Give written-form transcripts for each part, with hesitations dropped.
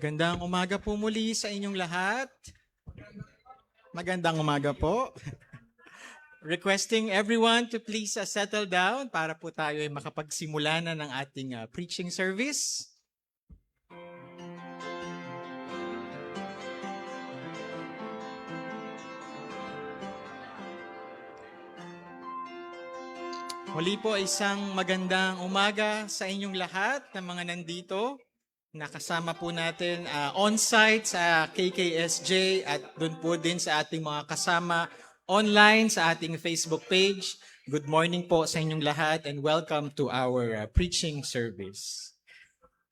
Magandang umaga po muli sa inyong lahat. Magandang umaga po. Requesting everyone to please settle down para po tayo ay makapagsimula na ng ating preaching service. Muli po isang magandang umaga sa inyong lahat ng mga nandito. Nakasama po natin on-site sa KKSJ at doon po din sa ating mga kasama online sa ating Facebook page. Good morning po sa inyong lahat and welcome to our preaching service.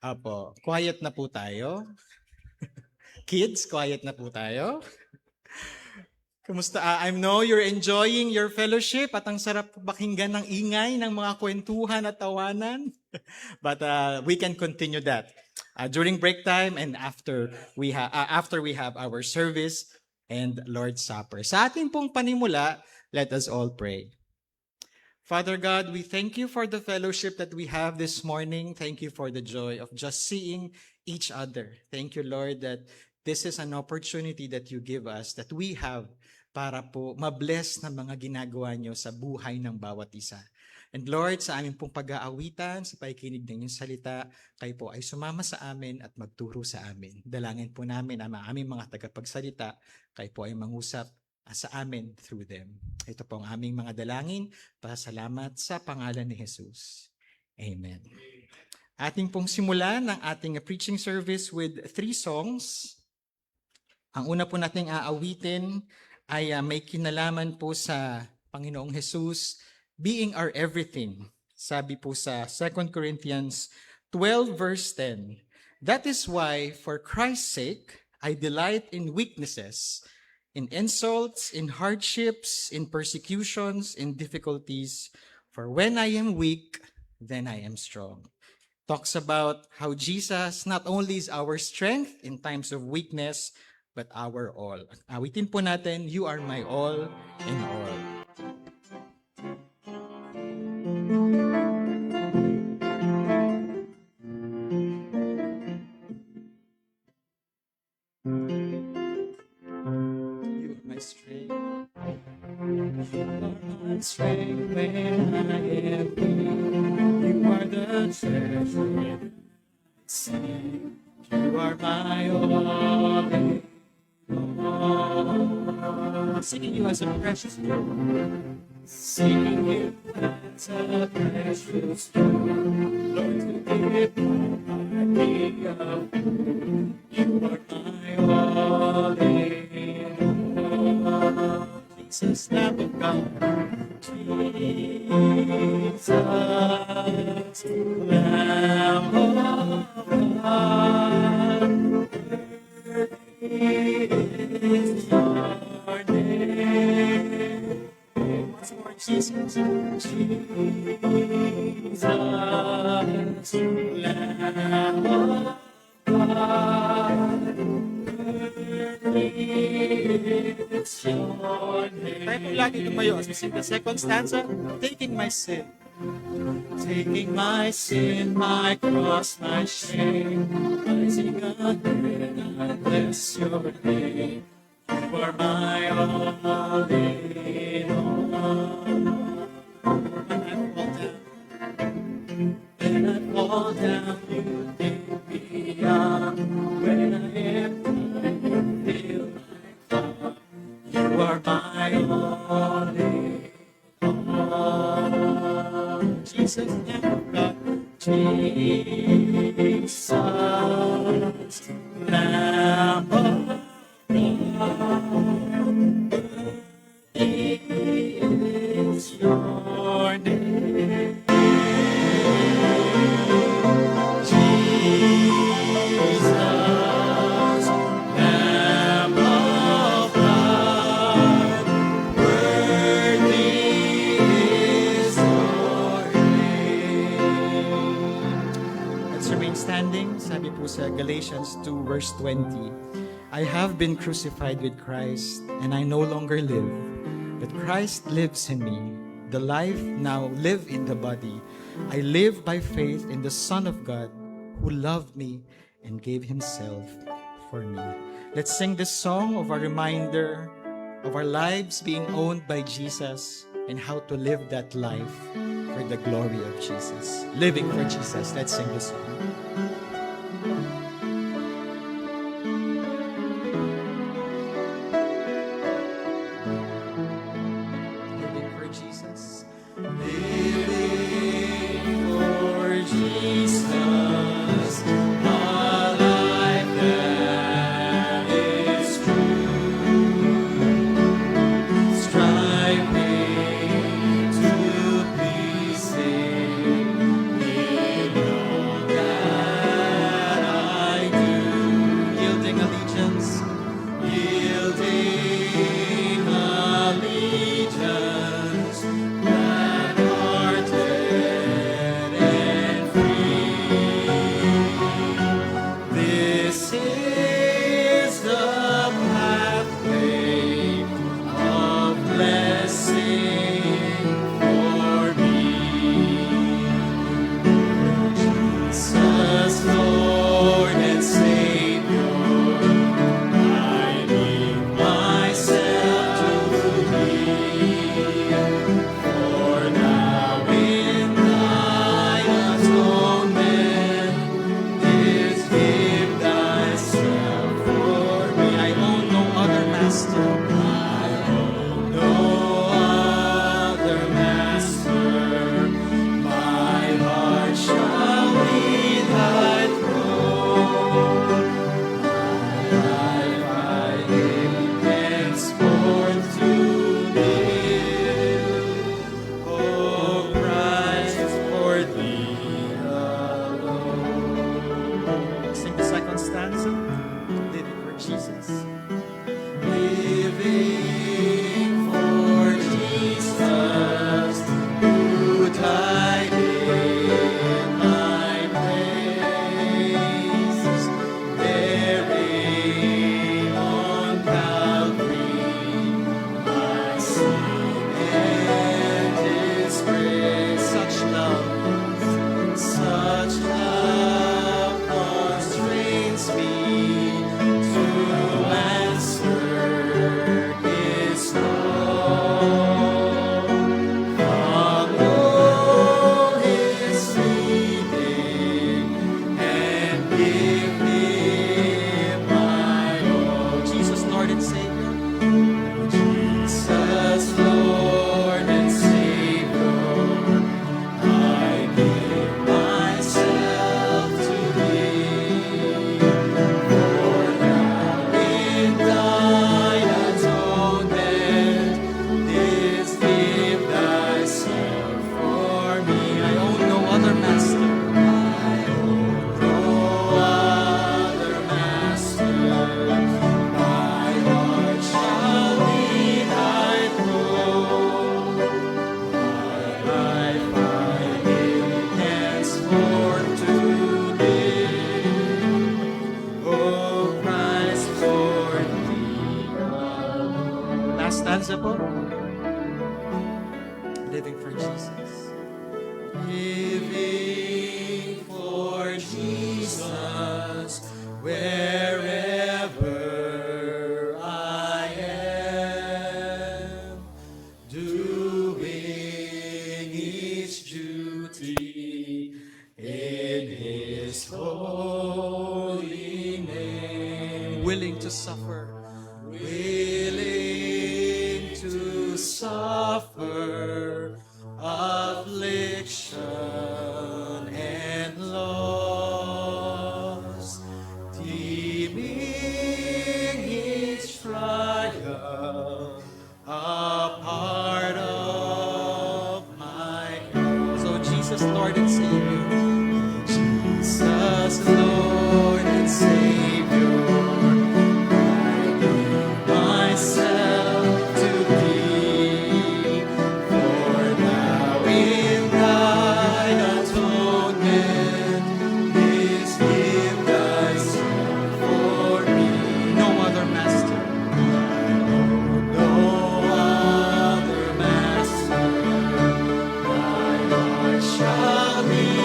Apo, quiet na po tayo. Kids, quiet na po tayo. Kumusta? I know you're enjoying your fellowship at ang sarap pakinggan ng ingay ng mga kwentuhan at tawanan. But we can continue that during break time and after we have our service and Lord's Supper. Sa ating pong panimula, let us all pray. Father God, we thank you for the fellowship that we have this morning. Thank you for the joy of just seeing each other. Thank you, Lord, that this is an opportunity that you give us, that we have para po mabless na mga ginagawa nyo sa buhay ng bawat isa. And Lord, sa aming pong pag-aawitan, sa pakikinig ng iyong salita, kayo po ay sumama sa amin at magturo sa amin. Dalangin po namin ang aming mga tagapagsalita, kayo po ay mangusap sa amin through them. Ito po ang aming mga dalangin, pasalamat sa pangalan ni Jesus. Amen. Ating pong simulan ng ating preaching service with 3 songs. Ang una po nating aawitin ay may kinalaman po sa Panginoong Jesus, being our everything. Sabi po sa 2 Corinthians 12 verse 10, "That is why, for Christ's sake, I delight in weaknesses, in insults, in hardships, in persecutions, in difficulties. For when I am weak, then I am strong." Talks about how Jesus not only is our strength in times of weakness, but our all. Awitin po natin, "You are my all in all." You are my strength. You are my strength when I am weak. You are the treasure. You are my all in all. Singing you as a precious jewel. Singing you as a precious jewel. Lord, to give my heart of you. You are my all in all. Jesus, Lamb of God. Jesus, Lamb of God. Is your name. Once more, Jesus, Jesus, Lamb of God, is your name. Tayo po lagi tumayo as we sing the second stanza, taking my sin. Taking my sin, my cross, my shame, rising again, I bless your name. You are my all in all. When I fall down, you pick me up. When I am tired, you fill my cup. You are my all in all. Jesus, Lamb of God. Jesus, Lamb of God, is your name. Jesus, Lamb of God, worthy is your name. Let's remain standing. Sabi po sa Galatians 2 verse 20, "I have been crucified with Christ, and I no longer live, but Christ lives in me. The life now live in the body. I live by faith in the Son of God, who loved me and gave himself for me. Let's sing this song of a reminder of our lives being owned by Jesus and how to live that life for the glory of Jesus. Living for Jesus. Let's sing this song. Living for Jesus. Living for Jesus. A life that is true. Striving to please Him in all that I do. Yielding allegiance. Yielding allegiance. Hearted and free. This is the pathway of blessing for me. Jesus, Lord and Savior, I give myself to Thee. For now in Thy atonement, this give Thyself for me. I own no other master. I own no other master. My heart shall lead Thy throne. My life I give henceforth to Thee. O Christ, for Thee alone. Sing the second stanza. Living for Jesus. Living for Jesus, who died in my place, bearing on Calvary my sin and disgrace. Such love constrains me to answer His call. Follow His leading and give Him my all. Jesus, Lord and Savior. Jesus, Lord and Savior, I give myself to Thee. For now in Thine atonement, this give Thyself for me. I own no other master. I own no other master. My heart shall lead Thy throne. My life I give henceforth to Thee. O Christ, for Thee alone. Last stanza po. Living for Jesus. Living for Jesus, wherever I am, doing each duty in His holy name. Willing to suffer. Willing to suffer affliction and loss, deeming each trial a part of my cross. Oh, Jesus, Lord and Savior. Jesus, Lord and Savior, I give myself to Thee. For Thou in Thine atonement didst give Thyself for me. No other master. No other master. My heart shall be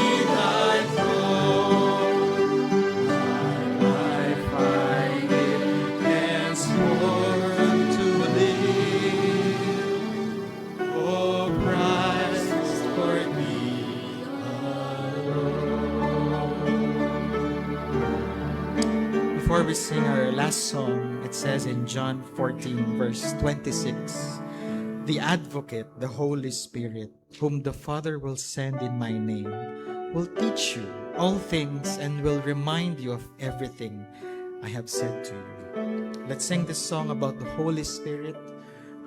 before we sing our last song, it says in John 14, verse 26, "The Advocate, the Holy Spirit, whom the Father will send in my name, will teach you all things and will remind you of everything I have said to you." Let's sing this song about the Holy Spirit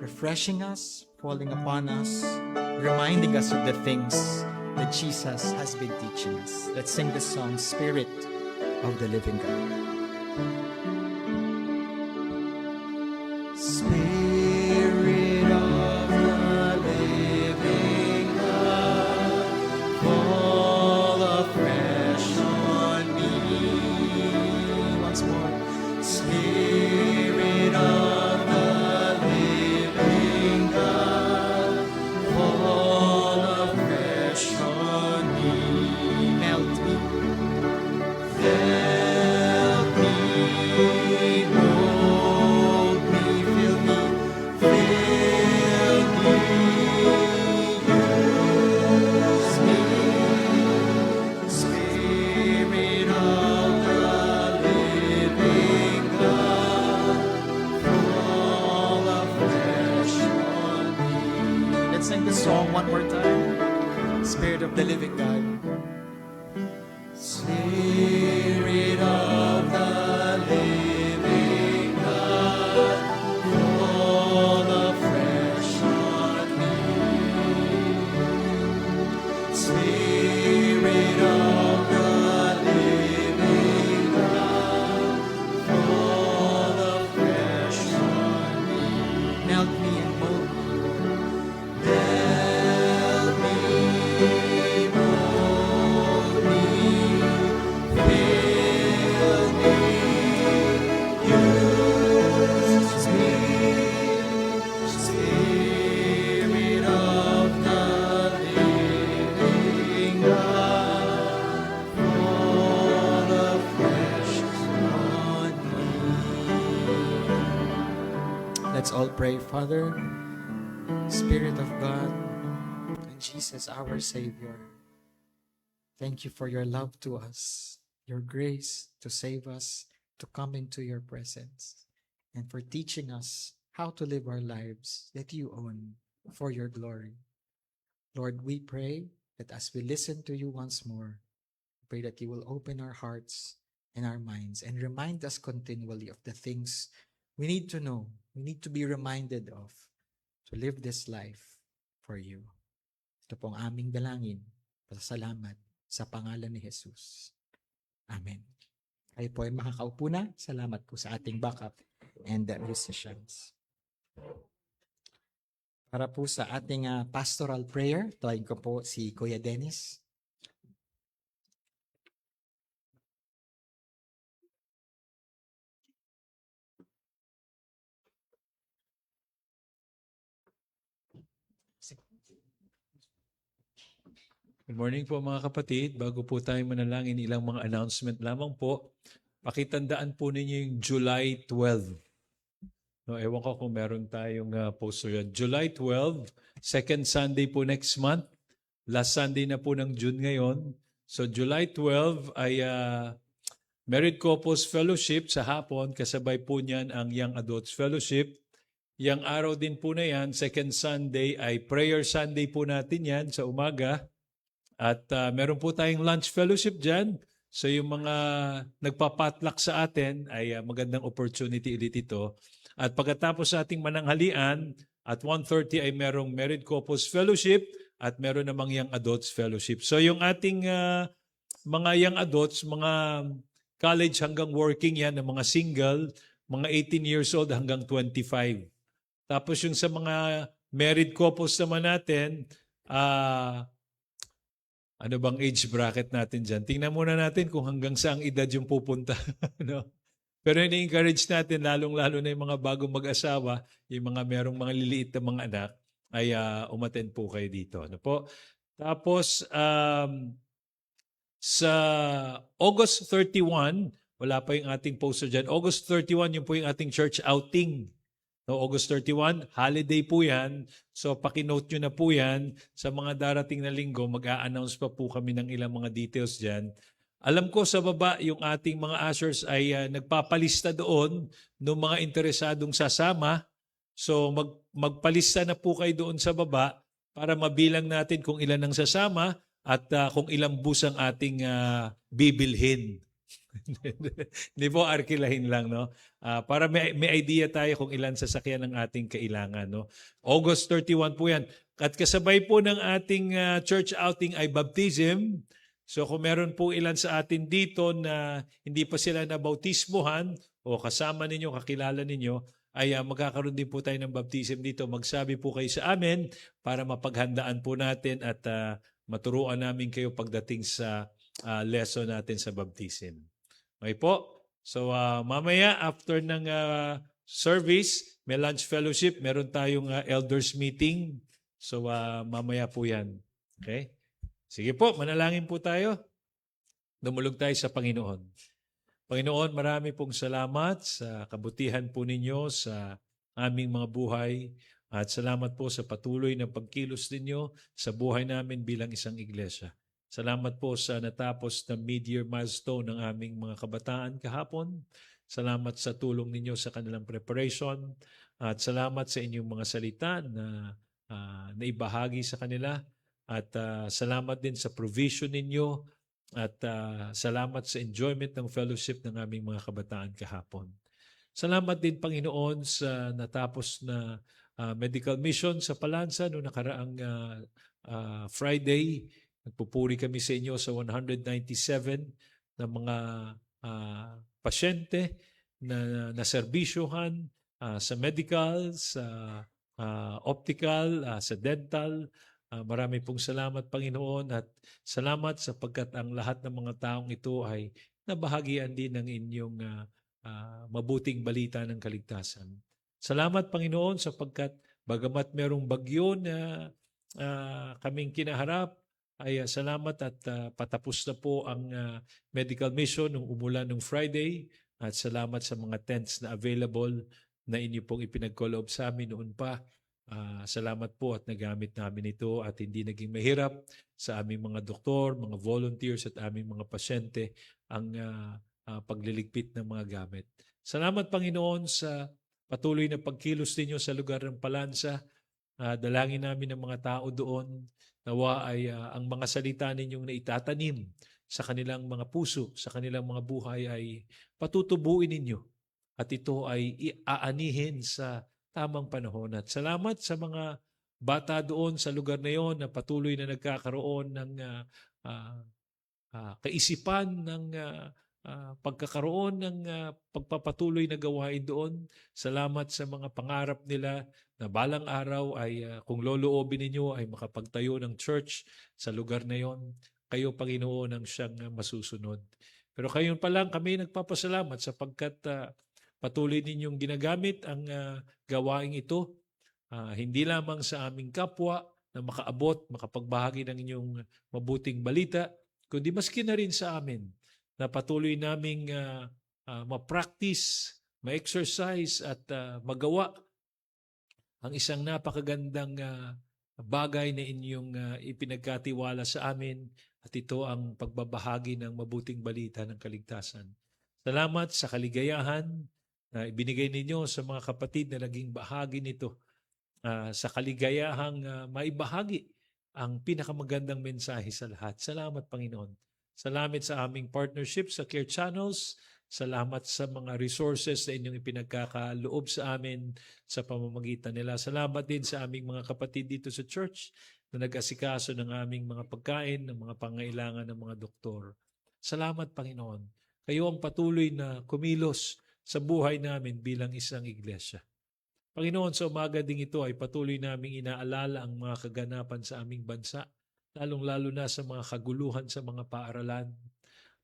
refreshing us, falling upon us, reminding us of the things that Jesus has been teaching us. Let's sing this song, Spirit of the Living God. Spirit of the living God, fall afresh on me. Once more. Spirit of the living God, fall afresh on me. Melt me. Melt me, mold me, fill me, use me. Spirit of the living God, fall afresh on me. Let's sing the song one more time. Spirit of the living God. Spirit of the living God, fall afresh on me. Spirit of the living God, fall afresh on me. Melt me and mold me. Melt me, mold me. Fill me, use me. Spirit of the living God, fall afresh on me. Let's all pray. Father, Spirit of God, and Jesus, our Savior, thank you for your love to us, your grace to save us, to come into your presence, and for teaching us how to live our lives that you own for your glory. Lord, we pray that as we listen to you once more, pray that you will open our hearts and our minds and remind us continually of the things we need to know, we need to be reminded of to live this life for you. Ito pong aming dalangin, pasasalamat sa pangalan ni Jesus. Amen. Kayo po ay makakaupo na. Salamat po sa ating backup and musicians. Para po sa ating pastoral prayer, tawagin ko po si Kuya Dennis. Good morning po mga kapatid. Bago po tayo manalangin, ilang mga announcement lamang po. Pakitandaan po ninyo yung July 12. No, ewan ko kung meron tayong poster yan. July 12, second Sunday po next month. Last Sunday na po ng June ngayon. So July 12 ay Married Couples Fellowship sa hapon. Kasabay po niyan ang Young Adults Fellowship. Yang araw din po na yan, second Sunday, ay Prayer Sunday po natin yan sa umaga. At meron po tayong lunch fellowship dyan. So yung mga nagpapatlak sa atin ay magandang opportunity ulit ito. At pagkatapos sa ating mananghalian, at 1:30 ay merong Married Couples Fellowship at meron namang Young Adults Fellowship. So yung ating mga Young Adults, mga college hanggang working yan, ng mga single, mga 18 years old hanggang 25. Tapos yung sa mga married couples naman natin, ano bang age bracket natin dyan? Tingnan muna natin kung hanggang saang edad yung pupunta. No? Pero ini-encourage natin, lalong-lalo na yung mga bagong mag-asawa, yung mga merong mga liliit na mga anak, ay umattend po kayo dito. Ano po? Tapos, sa August 31, wala pa yung ating poster dyan. August 31, yun po yung ating church outing. No, August 31, holiday po yan. So pakinote nyo na po yan. Sa mga darating na linggo, mag-a-announce pa po kami ng ilang mga details dyan. Alam ko sa baba yung ating mga ushers ay nagpapalista doon ng mga interesadong sasama. So magpalista na po kayo doon sa baba para mabilang natin kung ilan ang sasama at kung ilang bus ang ating bibilhin. Hindi po arkilahin lang, no? Para may idea tayo kung ilan sasakyan ang ating kailangan, no? August 31 po yan. At kasabay po ng ating church outing ay baptism. So kung meron po ilan sa atin dito na hindi pa sila nabautismohan o kasama ninyo, kakilala ninyo, ay magkakaroon din po tayo ng baptism dito. Magsabi po kayo sa amin para mapaghandaan po natin at maturuan namin kayo pagdating sa lesson natin sa baptism. Okay po? So mamaya after ng service, may lunch fellowship, meron tayong elders meeting. So mamaya po yan. Okay? Sige po, manalangin po tayo. Dumulog tayo sa Panginoon. Panginoon, marami pong salamat sa kabutihan po ninyo sa aming mga buhay at salamat po sa patuloy na pagkilos ninyo sa buhay namin bilang isang iglesia. Salamat po sa natapos na mid-year milestone ng aming mga kabataan kahapon. Salamat sa tulong ninyo sa kanilang preparation at salamat sa inyong mga salita na naibahagi sa kanila. At salamat din sa provision ninyo at salamat sa enjoyment ng fellowship ng aming mga kabataan kahapon. Salamat din, Panginoon, sa natapos na medical mission sa Palansa noong nakaraang Friday. Nagpupuri kami sa inyo sa 197 na mga pasyente na naserbisyohan sa medical, sa optical, sa dental. Marami pong salamat, Panginoon, at salamat sapagkat ang lahat ng mga taong ito ay nabahagian din ng inyong mabuting balita ng kaligtasan. Salamat, Panginoon, sapagkat bagamat merong bagyo na kaming kinaharap, ay salamat at patapos na po ang medical mission nung umulan ng Friday at salamat sa mga tents na available na inyo pong ipinagkaloob sa amin noon pa. Salamat po at nagamit namin ito at hindi naging mahirap sa aming mga doktor, mga volunteers at aming mga pasyente ang pagliligpit ng mga gamit. Salamat, Panginoon, sa patuloy na pagkilos ninyo sa lugar ng Palansa. Dalangin namin ang mga tao doon. Nawa ay ang mga salita ninyong naitatanim sa kanilang mga puso, sa kanilang mga buhay ay patutubuin ninyo. At ito ay iaanihin sa tamang panahon. At salamat sa mga bata doon sa lugar na yon na patuloy na nagkakaroon ng kaisipan ng pagkakaroon ng pagpapatuloy na gawain doon. Salamat sa mga pangarap nila na balang araw ay kung loloobin ninyo ay makapagtayo ng church sa lugar na yon. Kayo, Panginoon, ang siyang masusunod. Pero kayon pa lang kami nagpapasalamat sapagkat patuloy ninyong ginagamit ang gawaing ito, hindi lamang sa aming kapwa na makaabot, makapagbahagi ng inyong mabuting balita, kundi maski na rin sa amin na patuloy naming ma-practice, ma-exercise at magawa ang isang napakagandang bagay na inyong ipinagkatiwala sa amin at ito ang pagbabahagi ng mabuting balita ng kaligtasan. Salamat sa kaligayahan na ibinigay ninyo sa mga kapatid na naging bahagi nito, sa kaligayahang maibahagi ang pinakamagandang mensahe sa lahat. Salamat, Panginoon. Salamat sa aming partnership sa Care Channels. Salamat sa mga resources na inyong ipinagkakaloob sa amin sa pamamagitan nila. Salamat din sa aming mga kapatid dito sa church na nag-asikaso ng aming mga pagkain, ng mga pangailangan ng mga doktor. Salamat, Panginoon. Kayo ang patuloy na kumilos sa buhay namin bilang isang iglesia. Panginoon, sa umaga ding ito ay patuloy naming inaalala ang mga kaganapan sa aming bansa, lalong-lalo na sa mga kaguluhan sa mga paaralan,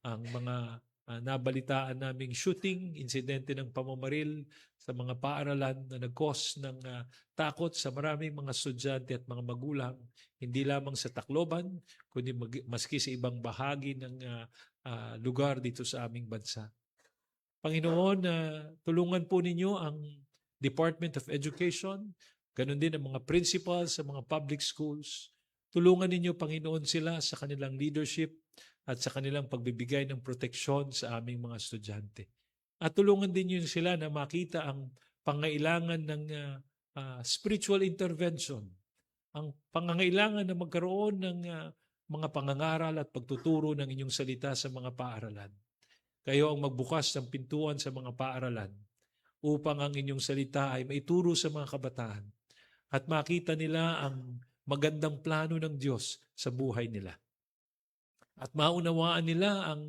ang mga nabalitaan naming shooting, insidente ng pamamaril sa mga paaralan na nag-cause ng takot sa maraming mga estudyante at mga magulang, hindi lamang sa Tacloban, kundi maski sa ibang bahagi ng lugar dito sa aming bansa. Panginoon, tulungan po ninyo ang Department of Education, ganun din ang mga principals sa mga public schools. Tulungan ninyo, Panginoon, sila sa kanilang leadership at sa kanilang pagbibigay ng proteksyon sa aming mga estudyante. At tulungan din niyo sila na makita ang pangailangan ng spiritual intervention, ang pangangailangan na magkaroon ng mga pangangaral at pagtuturo ng inyong salita sa mga paaralan. Kayo ang magbukas ng pintuan sa mga paaralan upang ang inyong salita ay maituro sa mga kabataan at makita nila ang magandang plano ng Diyos sa buhay nila. At maunawaan nila ang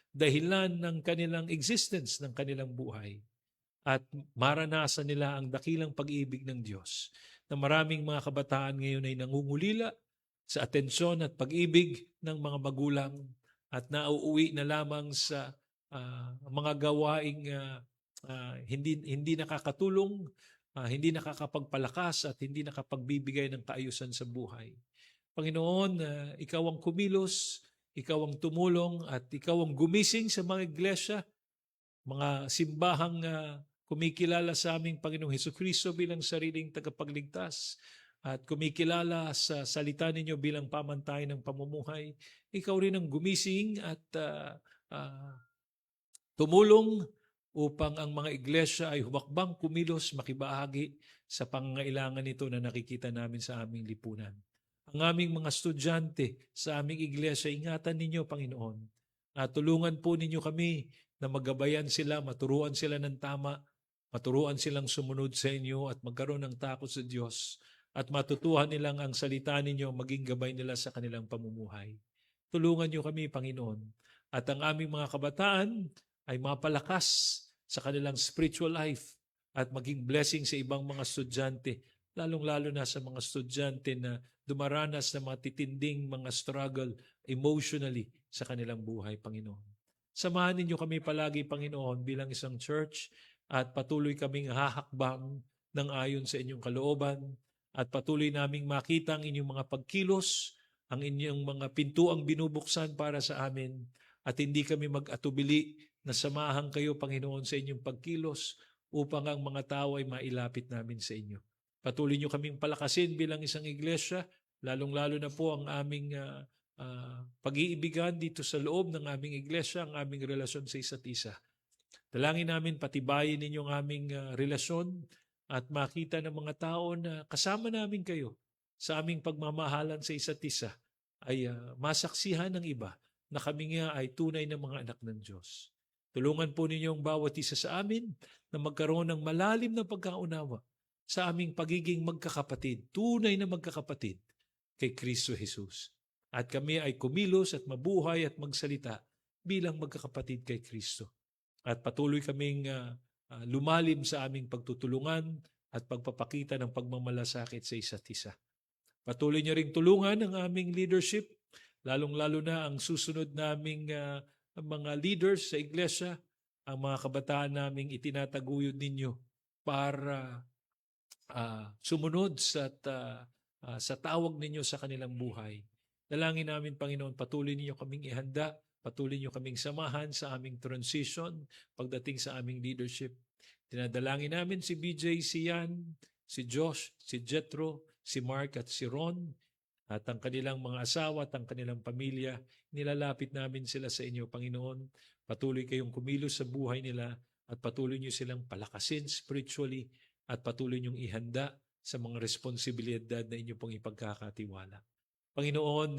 dahilan ng kanilang existence, ng kanilang buhay. At maranasan nila ang dakilang pag-ibig ng Diyos na maraming mga kabataan ngayon ay nangungulila sa atensyon at pag-ibig ng mga magulang at nauuwi na lamang sa mga gawaing hindi nakakatulong, hindi nakakapagpalakas at hindi nakapagbibigay ng kaayusan sa buhay. Panginoon, ikaw ang kumilos, ikaw ang tumulong at ikaw ang gumising sa mga iglesia, mga simbahang kumikilala sa aming Panginoong Hesukristo bilang sariling tagapagligtas at kumikilala sa salita ninyo bilang pamantayan ng pamumuhay. Ikaw rin ang gumising at tumulong upang ang mga iglesia ay humakbang kumilos makibahagi sa pangangailangan nito na nakikita namin sa aming lipunan. Ang aming mga estudyante sa aming iglesia, ingatan ninyo, Panginoon. At tulungan po ninyo kami na magabayan sila, maturuan sila ng tama, maturuan silang sumunod sa inyo at magkaroon ng takot sa Diyos at matutuhan nilang ang salita ninyo maging gabay nila sa kanilang pamumuhay. Tulungan niyo kami, Panginoon. At ang aming mga kabataan ay mapalakas sa kanilang spiritual life at maging blessing sa ibang mga estudyante, lalong-lalo na sa mga estudyante na dumaranas ng mga titinding mga struggle emotionally sa kanilang buhay, Panginoon. Samahan ninyo kami palagi, Panginoon, bilang isang church at patuloy kaming hahakbang ng ayon sa inyong kalooban at patuloy naming makita ang inyong mga pagkilos, ang inyong mga pintuang binubuksan para sa amin at hindi kami mag-atubili na samahan kayo, Panginoon, sa inyong pagkilos upang ang mga tao ay mailapit namin sa inyo. Patuloy nyo kaming palakasin bilang isang iglesia, lalong-lalo na po ang aming pag-iibigan dito sa loob ng aming iglesia, ang aming relasyon sa isa't isa. Dalangin namin, patibayin ninyong aming relasyon at makita ng mga tao na kasama namin kayo sa aming pagmamahalan sa isa't isa ay masaksihan ng iba na kami nga ay tunay na mga anak ng Diyos. Tulungan po ninyo ang bawat isa sa amin na magkaroon ng malalim na pagkaunawa sa aming pagiging magkakapatid, tunay na magkakapatid kay Kristo Jesus. At kami ay kumilos at mabuhay at magsalita bilang magkakapatid kay Kristo. At patuloy kaming lumalim sa aming pagtutulungan at pagpapakita ng pagmamalasakit sa isa't isa. Patuloy niyo ring tulungan ang aming leadership, lalong-lalo na ang susunod naming mga leaders sa iglesia, ang mga kabataan naming itinataguyod ninyo para sumunod sa tawag ninyo sa kanilang buhay. Dalangin namin, Panginoon, patuloy ninyo kaming ihanda, patuloy ninyo kaming samahan sa aming transition pagdating sa aming leadership. Tinadalangin namin si BJ, si Yan, si Josh, si Jethro, si Mark at si Ron at ang kanilang mga asawa at ang kanilang pamilya. Nilalapit namin sila sa inyo, Panginoon. Patuloy kayong kumilos sa buhay nila at patuloy niyo silang palakasin spiritually at patuloy niyong ihanda sa mga responsibilidad na inyo pong ipagkakatiwala. Panginoon,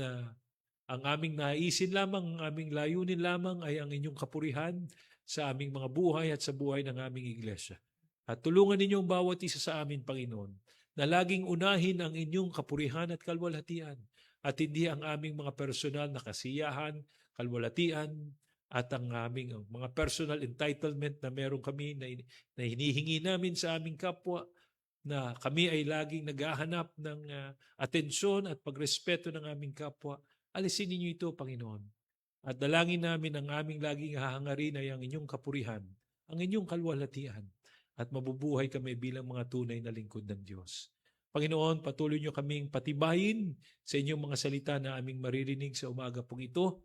ang aming naisin lamang, ang aming layunin lamang ay ang inyong kapurihan sa aming mga buhay at sa buhay ng aming iglesia. At tulungan ninyo ang bawat isa sa amin, Panginoon, na laging unahin ang inyong kapurihan at kalwalhatian at hindi ang aming mga personal na kasiyahan, kalwalhatian at ang aming mga personal entitlement na meron kami na hinihingi namin sa aming kapwa, na kami ay laging naghahanap ng atensyon at pagrespeto ng aming kapwa. Alisin ninyo ito, Panginoon. At dalangin namin ang aming laging hahangarin ay ang inyong kapurihan, ang inyong kalwalhatian, at mabubuhay kami bilang mga tunay na lingkod ng Diyos. Panginoon, patuloy niyo kaming patibayin sa inyong mga salita na aming maririnig sa umaga pong ito.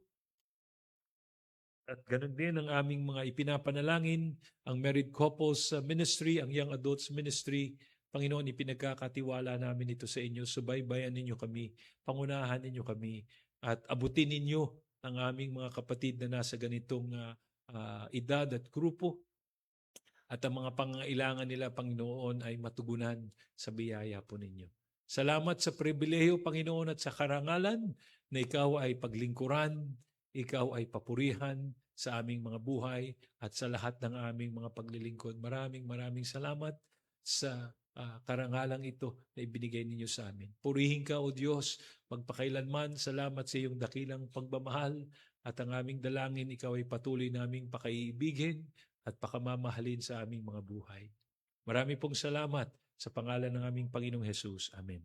At ganun din ang aming mga ipinapanalangin, ang Married Couples Ministry, ang Young Adults Ministry, Panginoon, ipinagkakatiwala namin ito sa inyo. Subaybayan ninyo kami, pangunahan ninyo kami, at abutin ninyo ang aming mga kapatid na nasa ganitong edad at grupo. At ang mga pangailangan nila, Panginoon, ay matugunan sa biyaya po ninyo. Salamat sa pribilehiyo, Panginoon, at sa karangalan na ikaw ay paglingkuran, ikaw ay papurihan sa aming mga buhay at sa lahat ng aming mga paglilingkod. Maraming salamat sa karangalang ito na ibinigay ninyo sa amin. Purihin ka, O Diyos, magpakailanman. Salamat sa iyong dakilang pagmamahal at ang aming dalangin, ikaw ay patuloy naming pakaiibigin at pakamamahalin sa aming mga buhay. Marami pong salamat sa pangalan ng aming Panginoong Hesus. Amen.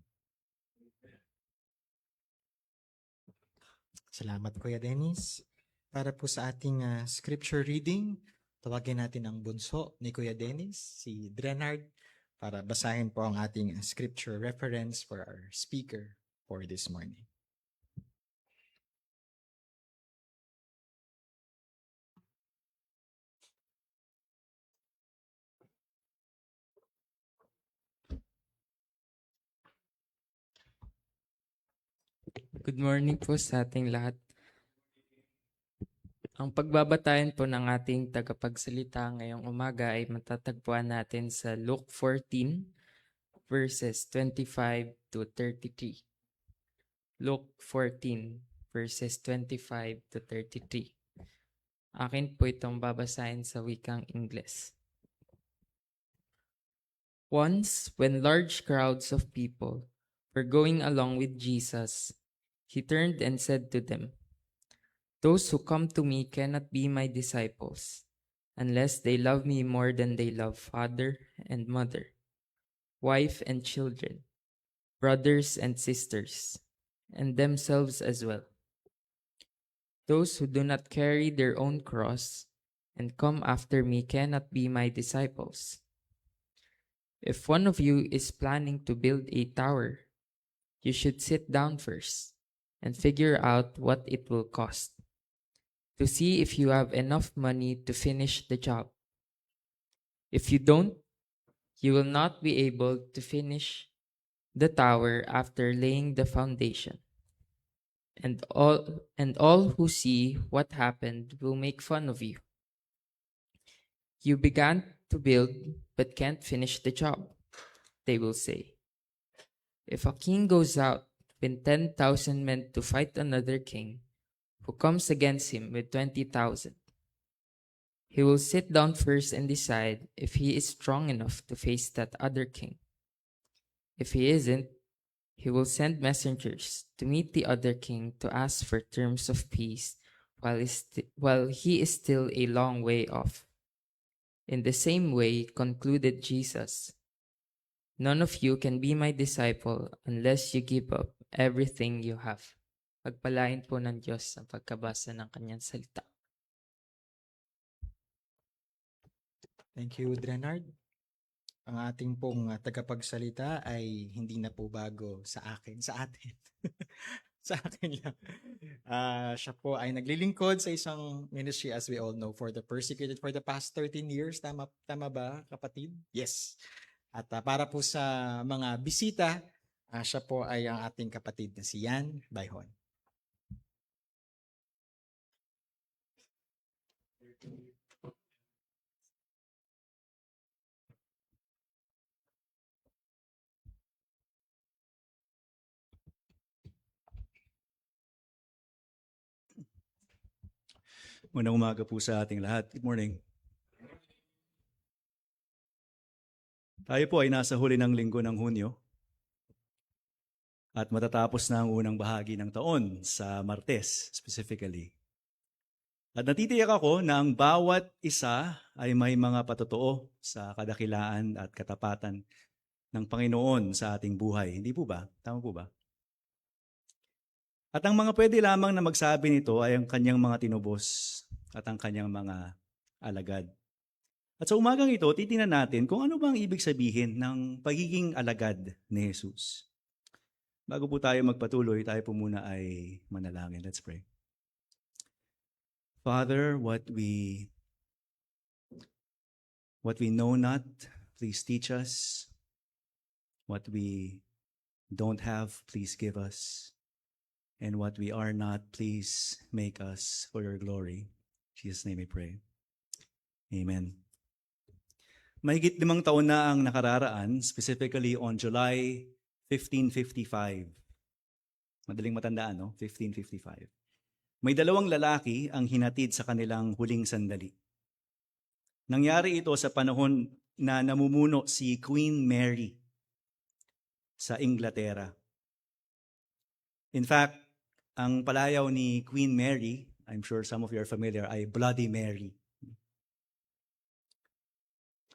Salamat, Kuya Dennis. Para po sa ating scripture reading, tawagin natin ang bunso ni Kuya Dennis, si Drenard, para basahin po ang ating scripture reference for our speaker for this morning. Good morning po sa ating lahat. Ang pagbabatayan po ng ating tagapagsalita ngayong umaga ay matatagpuan natin sa Luke 14 verses 25 to 33. Luke 14 verses 25 to 33. Akin po itong babasahin sa wikang Ingles. Once, when large crowds of people were going along with Jesus, he turned and said to them, "Those who come to me cannot be my disciples unless they love me more than they love father and mother, wife and children, brothers and sisters, and themselves as well. Those who do not carry their own cross and come after me cannot be my disciples. If one of you is planning to build a tower, you should sit down first and figure out what it will cost, to see if you have enough money to finish the job. If you don't, you will not be able to finish the tower after laying the foundation. And all who see what happened will make fun of you. You began to build but can't finish the job, they will say. If a king goes out with 10,000 men to fight another king who comes against him with 20,000, he will sit down first and decide if he is strong enough to face that other king. If he isn't, he will send messengers to meet the other king to ask for terms of peace while he is still a long way off. In the same way, concluded Jesus, none of you can be my disciple unless you give up everything you have." Pagpalain po ng Diyos ang pagkabasa ng kanyang salita. Thank you, Drenard. Ang ating pong tagapagsalita ay hindi na po bago sa atin. Sa akin lang. Siya po ay naglilingkod sa isang ministry, as we all know, for the persecuted for the past 13 years. Tama ba, kapatid? Yes. At para po sa mga bisita, siya po ay ang ating kapatid na si Yan Bayhon. Unang umaga po sa ating lahat. Good morning. Tayo po ay nasa huli ng linggo ng Hunyo at matatapos na ang unang bahagi ng taon sa Martes specifically. At natitiyak ako na ang bawat isa ay may mga patotoo sa kadakilaan at katapatan ng Panginoon sa ating buhay. Hindi po ba? Tama po ba? At ang mga pwede lamang na magsabi nito ay ang kanyang mga tinubos at ang kanyang mga alagad. At sa umagang ito, titingnan natin kung ano bang ibig sabihin ng pagiging alagad ni Jesus. Bago po tayo magpatuloy, tayo po muna ay manalangin. Let's pray. Father, what we know not, please teach us. What we don't have, please give us. And what we are not, please make us for your glory. In Jesus' name we pray. Amen. Mahigit 5 taon na ang nakararaan, specifically on July 1555. Madaling matandaan, no? 1555. May 2 lalaki ang hinatid sa kanilang huling sandali. Nangyari ito sa panahon na namumuno si Queen Mary sa Inglaterra. In fact, ang palayaw ni Queen Mary, I'm sure some of you are familiar, ay Bloody Mary.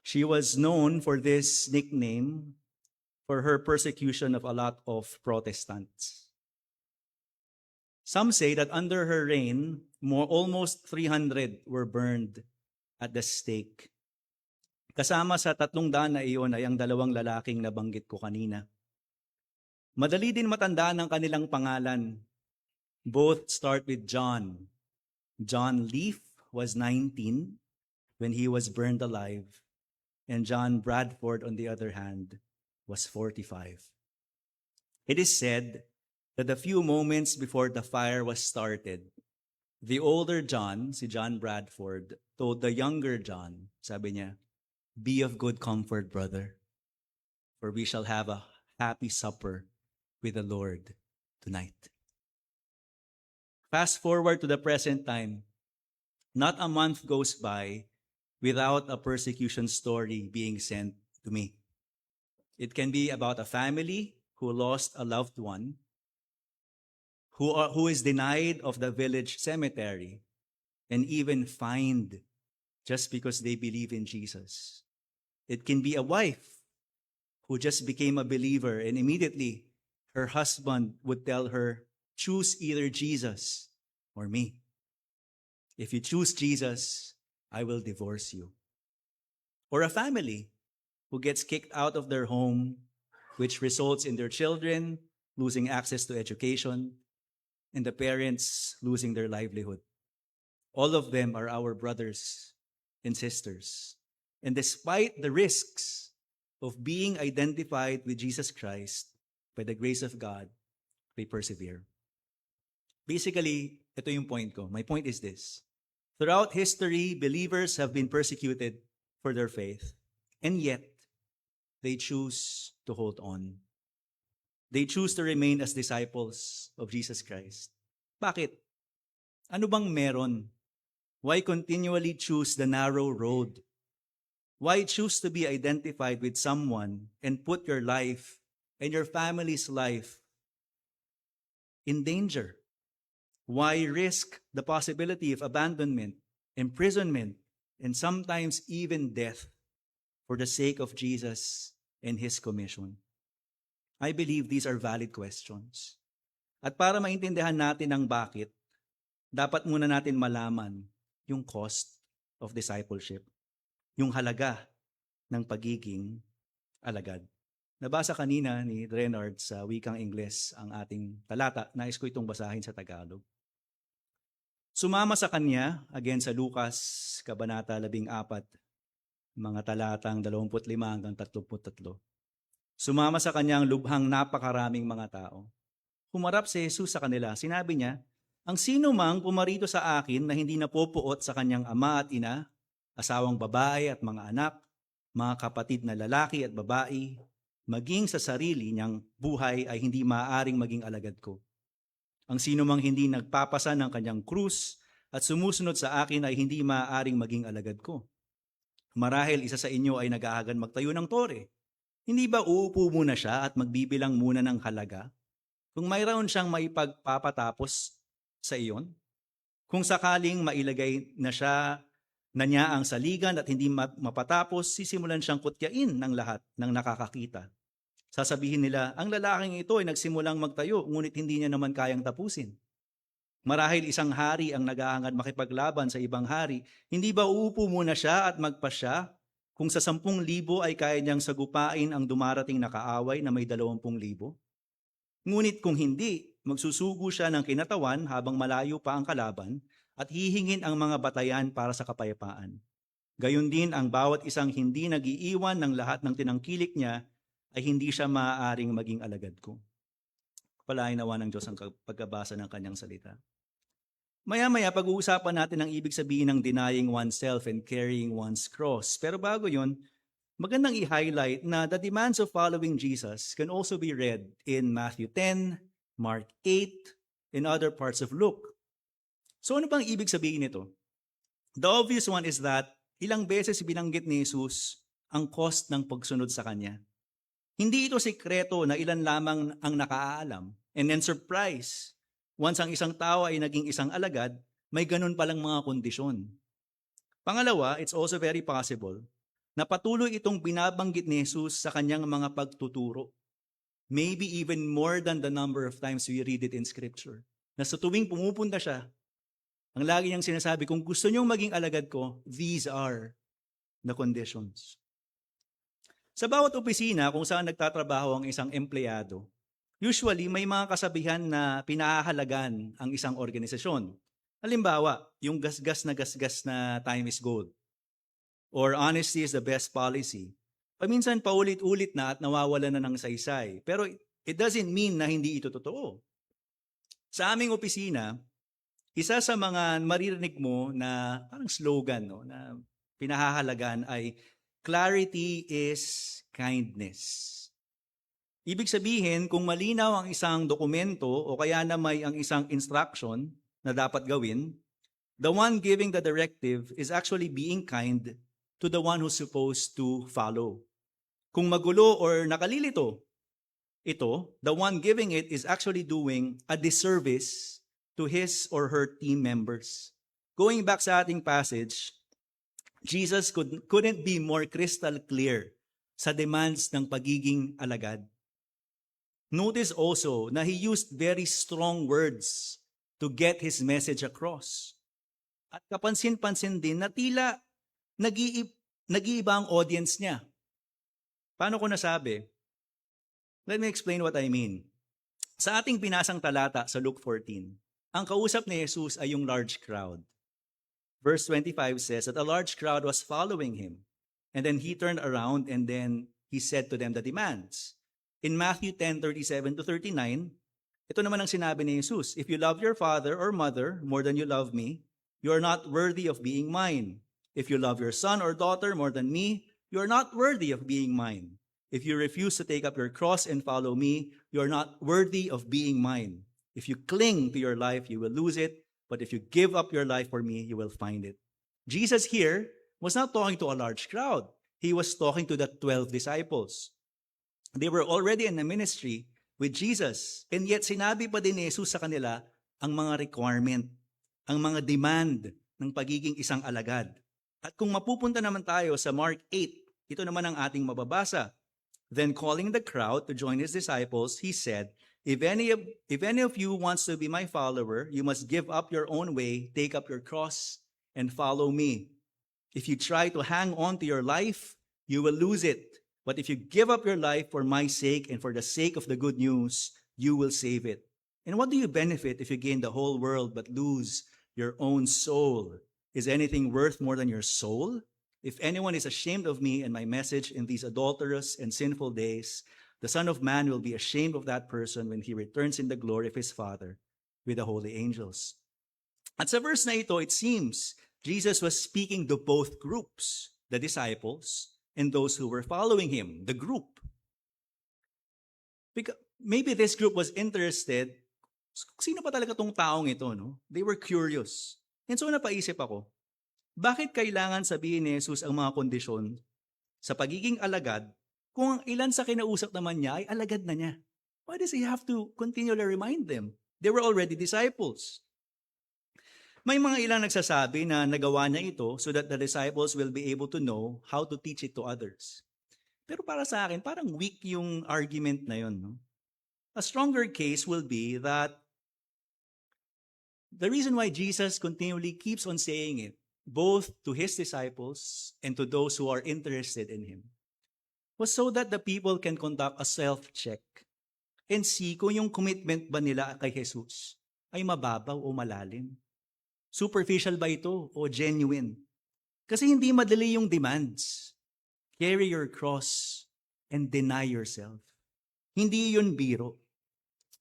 She was known for this nickname for her persecution of a lot of Protestants. Some say that under her reign, almost 300 were burned at the stake. Kasama sa 300 na iyon ay ang 2 lalaking nabanggit ko kanina. Madali din matandaan ang kanilang pangalan. Both start with John. John Leaf was 19 when he was burned alive, and John Bradford, on the other hand, was 45. It is said that a few moments before the fire was started, the older John, si John Bradford, told the younger John, sabi niya, "Be of good comfort, brother, for we shall have a happy supper with the Lord tonight." Fast forward to the present time, not a month goes by without a persecution story being sent to me. It can be about a family who lost a loved one, who is denied of the village cemetery, and even fined just because they believe in Jesus. It can be a wife who just became a believer and immediately her husband would tell her, "Choose either Jesus or me. If you choose Jesus, I will divorce you." Or a family who gets kicked out of their home, which results in their children losing access to education and the parents losing their livelihood. All of them are our brothers and sisters. And despite the risks of being identified with Jesus Christ, by the grace of God, they persevere. Basically, ito yung point ko. My point is this. Throughout history, believers have been persecuted for their faith, and yet, they choose to hold on. They choose to remain as disciples of Jesus Christ. Bakit? Ano bang meron? Why continually choose the narrow road? Why choose to be identified with someone and put your life and your family's life in danger? Why risk the possibility of abandonment, imprisonment, and sometimes even death for the sake of Jesus and His commission? I believe these are valid questions. At para maintindihan natin ang bakit, dapat muna natin malaman yung cost of discipleship, yung halaga ng pagiging alagad. Nabasa kanina ni Drenard sa wikang Ingles ang ating talata. Nais ko itong basahin sa Tagalog. Sumama sa kanya, again sa Lucas, Kabanata 14, mga talatang 25 hanggang 33. Sumama sa kanya ang lubhang napakaraming mga tao. Humarap si Jesus sa kanila. Sinabi niya, "Ang sino mang pumarito sa akin na hindi napopuot sa kanyang ama at ina, asawang babae at mga anak, mga kapatid na lalaki at babae, maging sa sarili niyang buhay ay hindi maaaring maging alagad ko. Ang sino mang hindi nagpapasa ng kanyang krus at sumusunod sa akin ay hindi maaaring maging alagad ko. Marahil isa sa inyo ay nag-aagan magtayo ng tore. Hindi ba uupo muna siya at magbibilang muna ng halaga? Kung mayroon siyang maipagpapatapos sa iyon, kung sakaling mailagay na niya ang saligan at hindi mapatapos, sisimulan siyang kutyain ng lahat ng nakakakita. Sasabihin nila, ang lalaking ito ay nagsimulang magtayo, ngunit hindi niya naman kayang tapusin. Marahil isang hari ang nag-aangad makipaglaban sa ibang hari, hindi ba uupo muna siya at magpasya kung sa 10,000 ay kaya niyang sagupain ang dumarating na kaaway na may 20,000? Ngunit kung hindi, magsusugo siya ng kinatawan habang malayo pa ang kalaban at hihingin ang mga batayan para sa kapayapaan. Gayon din ang bawat isang hindi nag-iiwan ng lahat ng tinangkilik niya ay hindi siya maaaring maging alagad ko. Palain nawa ng Diyos ang pagkabasa ng kanyang salita. Maya-maya, pag-uusapan natin ang ibig sabihin ng denying oneself and carrying one's cross. Pero bago yun, magandang i-highlight na the demands of following Jesus can also be read in Matthew 10, Mark 8, and other parts of Luke. So ano bang ibig sabihin nito? The obvious one is that ilang beses binanggit ni Jesus ang cost ng pagsunod sa Kanya. Hindi ito sikreto na ilan lamang ang nakaalam. And then surprise, once ang isang tao ay naging isang alagad, may ganun palang mga kondisyon. Pangalawa, it's also very possible na patuloy itong binabanggit ni Jesus sa kanyang mga pagtuturo. Maybe even more than the number of times we read it in Scripture. Na sa tuwing pumupunta siya, ang lagi niyang sinasabi, kung gusto niyong maging alagad ko, these are the conditions. Sa bawat opisina kung saan nagtatrabaho ang isang empleyado, usually may mga kasabihan na pinahahalagan ang isang organisasyon. Halimbawa, yung gasgas na time is gold. Or honesty is the best policy. Paminsan paulit-ulit na at nawawala na ng saysay. Pero it doesn't mean na hindi ito totoo. Sa aming opisina, isa sa mga maririnig mo na parang slogan na pinahahalagan ay clarity is kindness. Ibig sabihin, kung malinaw ang isang dokumento o kaya na may ang isang instruction na dapat gawin, the one giving the directive is actually being kind to the one who's supposed to follow. Kung magulo or nakalilito, the one giving it is actually doing a disservice to his or her team members. Going back sa ating passage, Jesus couldn't be more crystal clear sa demands ng pagiging alagad. Notice also na he used very strong words to get his message across. At kapansin-pansin din na tila nag-iiba ang audience niya. Paano ko nasabi? Let me explain what I mean. Sa ating binasang talata sa Luke 14, ang kausap ni Jesus ay yung large crowd. Verse 25 says that a large crowd was following him. And then he turned around and then he said to them the demands. In Matthew 10:37-39, ito naman ang sinabi ni Jesus, if you love your father or mother more than you love me, you are not worthy of being mine. If you love your son or daughter more than me, you are not worthy of being mine. If you refuse to take up your cross and follow me, you are not worthy of being mine. If you cling to your life, you will lose it. But if you give up your life for me, you will find it. Jesus here was not talking to a large crowd. He was talking to the 12 disciples. They were already in a ministry with Jesus. And yet sinabi pa din ni Jesus sa kanila ang mga requirement, ang mga demand ng pagiging isang alagad. At kung mapupunta naman tayo sa Mark 8, ito naman ang ating mababasa. Then calling the crowd to join his disciples, he said, If any of you wants to be my follower, you must give up your own way, take up your cross, and follow me. If you try to hang on to your life, you will lose it. But if you give up your life for my sake and for the sake of the good news, you will save it. And what do you benefit if you gain the whole world but lose your own soul? Is anything worth more than your soul? If anyone is ashamed of me and my message in these adulterous and sinful days, the Son of Man will be ashamed of that person when he returns in the glory of his Father with the holy angels. At sa verse na ito, it seems Jesus was speaking to both groups, the disciples and those who were following him, the group. Because maybe this group was interested, sino pa talaga tong taong ito, no? They were curious. And so napaisip ako, bakit kailangan sabihin ni Jesus ang mga kondisyon sa pagiging alagad kung ang ilan sa kinausap naman niya ay alagad na niya? Why does he have to continually remind them? They were already disciples. May mga ilang nagsasabi na nagawa niya ito so that the disciples will be able to know how to teach it to others. Pero para sa akin, parang weak yung argument na yun. No? A stronger case will be that the reason why Jesus continually keeps on saying it, both to his disciples and to those who are interested in him, was so that the people can conduct a self-check and see kung yung commitment ba nila kay Jesus ay mababaw o malalim. Superficial ba ito o genuine? Kasi hindi madali yung demands. Carry your cross, and deny yourself. Hindi yun biro.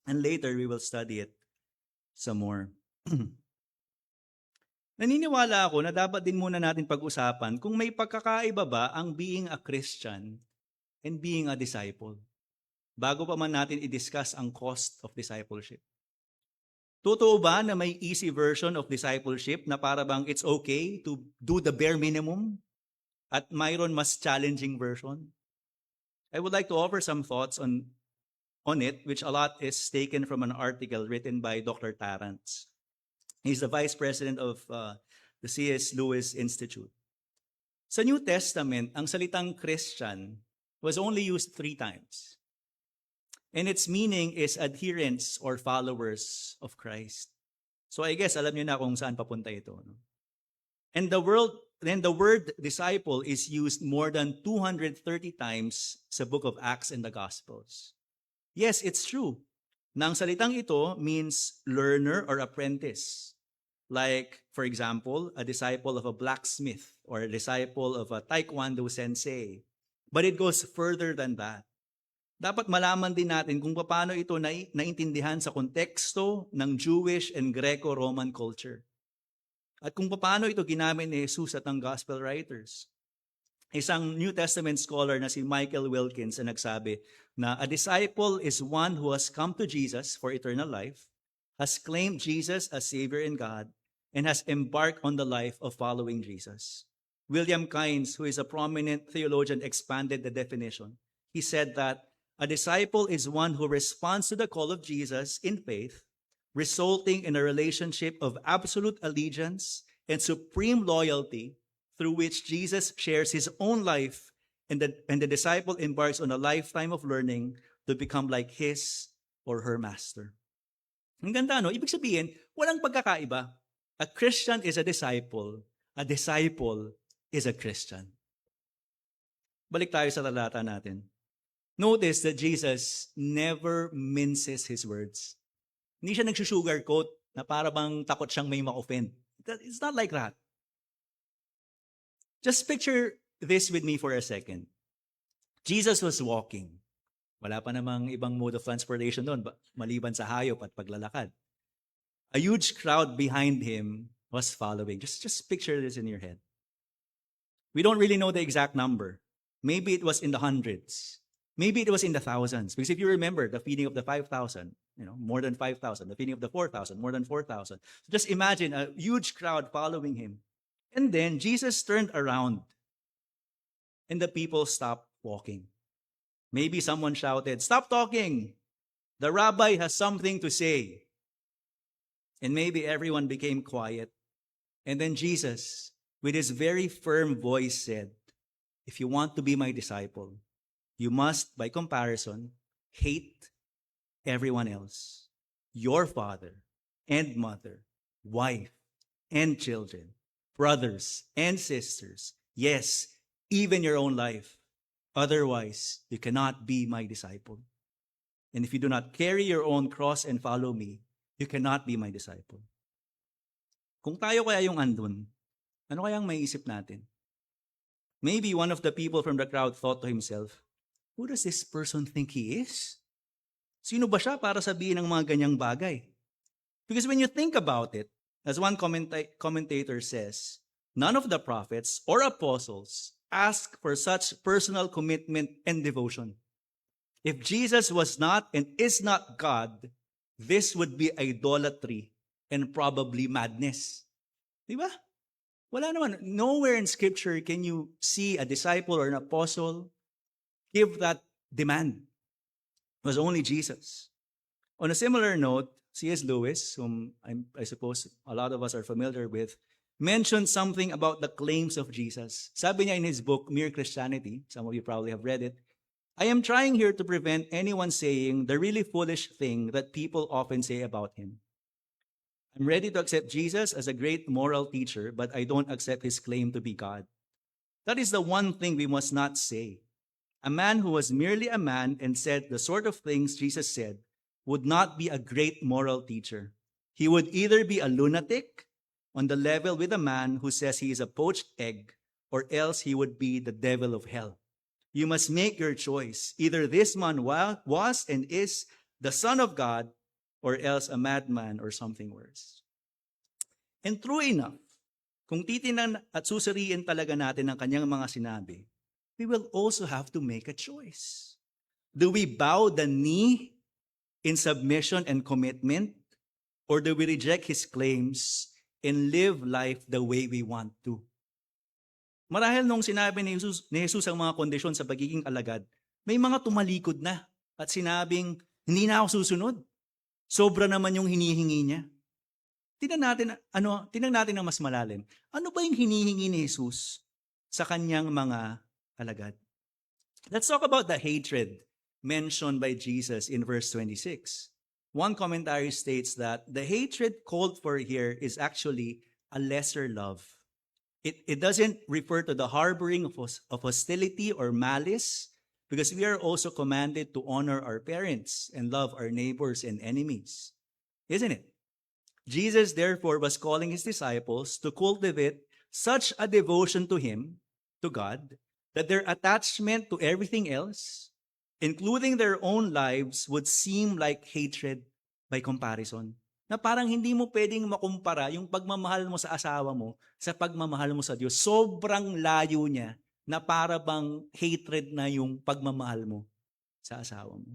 And later, we will study it some more. Naniniwala ako na dapat din muna natin pag-usapan kung may pagkakaiba ba ang being a Christian and being a disciple, bago pa man natin i-discuss ang cost of discipleship. Totoo ba na may easy version of discipleship na para bang it's okay to do the bare minimum at mayroon mas challenging version? I would like to offer some thoughts on it, which a lot is taken from an article written by Dr. Tarrants. He's the vice president of the C.S. Lewis Institute. Sa New Testament, ang salitang Christian was only used 3 times. And its meaning is adherents or followers of Christ. So I guess alam niyo na kung saan papunta ito. No? And the word disciple is used more than 230 times sa book of Acts and the Gospels. Yes, it's true. Na ang salitang ito means learner or apprentice. Like, for example, a disciple of a blacksmith or a disciple of a taekwondo sensei. But it goes further than that. Dapat malaman din natin kung paano ito naintindihan sa konteksto ng Jewish and Greco-Roman culture. At kung paano ito ginamit ni Jesus at ng gospel writers. Isang New Testament scholar na si Michael Wilkins ang nagsabi na a disciple is one who has come to Jesus for eternal life, has claimed Jesus as Savior and God, and has embarked on the life of following Jesus. William Kynes, who is a prominent theologian, expanded the definition. He said that a disciple is one who responds to the call of Jesus in faith, resulting in a relationship of absolute allegiance and supreme loyalty through which Jesus shares his own life and the disciple embarks on a lifetime of learning to become like his or her master. Ang ganda, no? Ibig sabihin, walang pagkakaiba. A Christian is a disciple is a Christian. Balik tayo sa talata natin. Notice that Jesus never minces his words. Hindi siya nagsusugarcoat na para bang takot siyang may ma-offend. It's not like that. Just picture this with me for a second. Jesus was walking. Wala pa namang ibang mode of transportation doon, maliban sa hayop at paglalakad. A huge crowd behind him was following. Just picture this in your head. We don't really know the exact number. Maybe it was in the hundreds. Maybe it was in the thousands. Because if you remember the feeding of the 5,000, more than 5,000. The feeding of the 4,000, more than 4,000. So just imagine a huge crowd following him. And then Jesus turned around and the people stopped walking. Maybe someone shouted, "Stop talking! The rabbi has something to say." And maybe everyone became quiet. And then Jesus, with his very firm voice, said, "If you want to be my disciple, you must, by comparison, hate everyone else. Your father and mother, wife and children, brothers and sisters, yes, even your own life. Otherwise, you cannot be my disciple. And if you do not carry your own cross and follow me, you cannot be my disciple." Kung tayo kaya yung andun, ano kayang maiisip natin? Maybe one of the people from the crowd thought to himself, "Who does this person think he is? Sino ba siya para sabihin ng mga ganyang bagay?" Because when you think about it, as one commentator says, none of the prophets or apostles asked for such personal commitment and devotion. If Jesus was not and is not God, this would be idolatry and probably madness. Di ba? Wala naman. Nowhere in Scripture can you see a disciple or an apostle give that demand. It was only Jesus. On a similar note, C.S. Lewis, whom I suppose a lot of us are familiar with, mentioned something about the claims of Jesus. Sabi niya in his book, Mere Christianity, some of you probably have read it, "I am trying here to prevent anyone saying the really foolish thing that people often say about him. I'm ready to accept Jesus as a great moral teacher, but I don't accept his claim to be God. That is the one thing we must not say. A man who was merely a man and said the sort of things Jesus said would not be a great moral teacher. He would either be a lunatic on the level with a man who says he is a poached egg, or else he would be the devil of hell. You must make your choice. Either this man was and is the Son of God, or else a madman or something worse. And true enough, kung titinan at susuriin talaga natin ang kanyang mga sinabi, we will also have to make a choice. Do we bow the knee in submission and commitment, or do we reject his claims and live life the way we want to? Marahil nung sinabi ni Jesus ang mga kondisyon sa pagiging alagad, may mga tumalikod na at sinabing, hindi na ako susunod. Sobra naman yung hinihingi niya. Tingnan natin ang mas malalim. Ano ba yung hinihingi ni Jesus sa kanyang mga alagad? Let's talk about the hatred mentioned by Jesus in verse 26. One commentary states that the hatred called for here is actually a lesser love. It doesn't refer to the harboring of hostility or malice, because we are also commanded to honor our parents and love our neighbors and enemies. Isn't it? Jesus, therefore, was calling his disciples to cultivate such a devotion to him, to God, that their attachment to everything else, including their own lives, would seem like hatred by comparison. Na parang hindi mo pwedeng makumpara yung pagmamahal mo sa asawa mo sa pagmamahal mo sa Diyos. Sobrang layo niya na para bang hatred na yung pagmamahal mo sa asawa mo.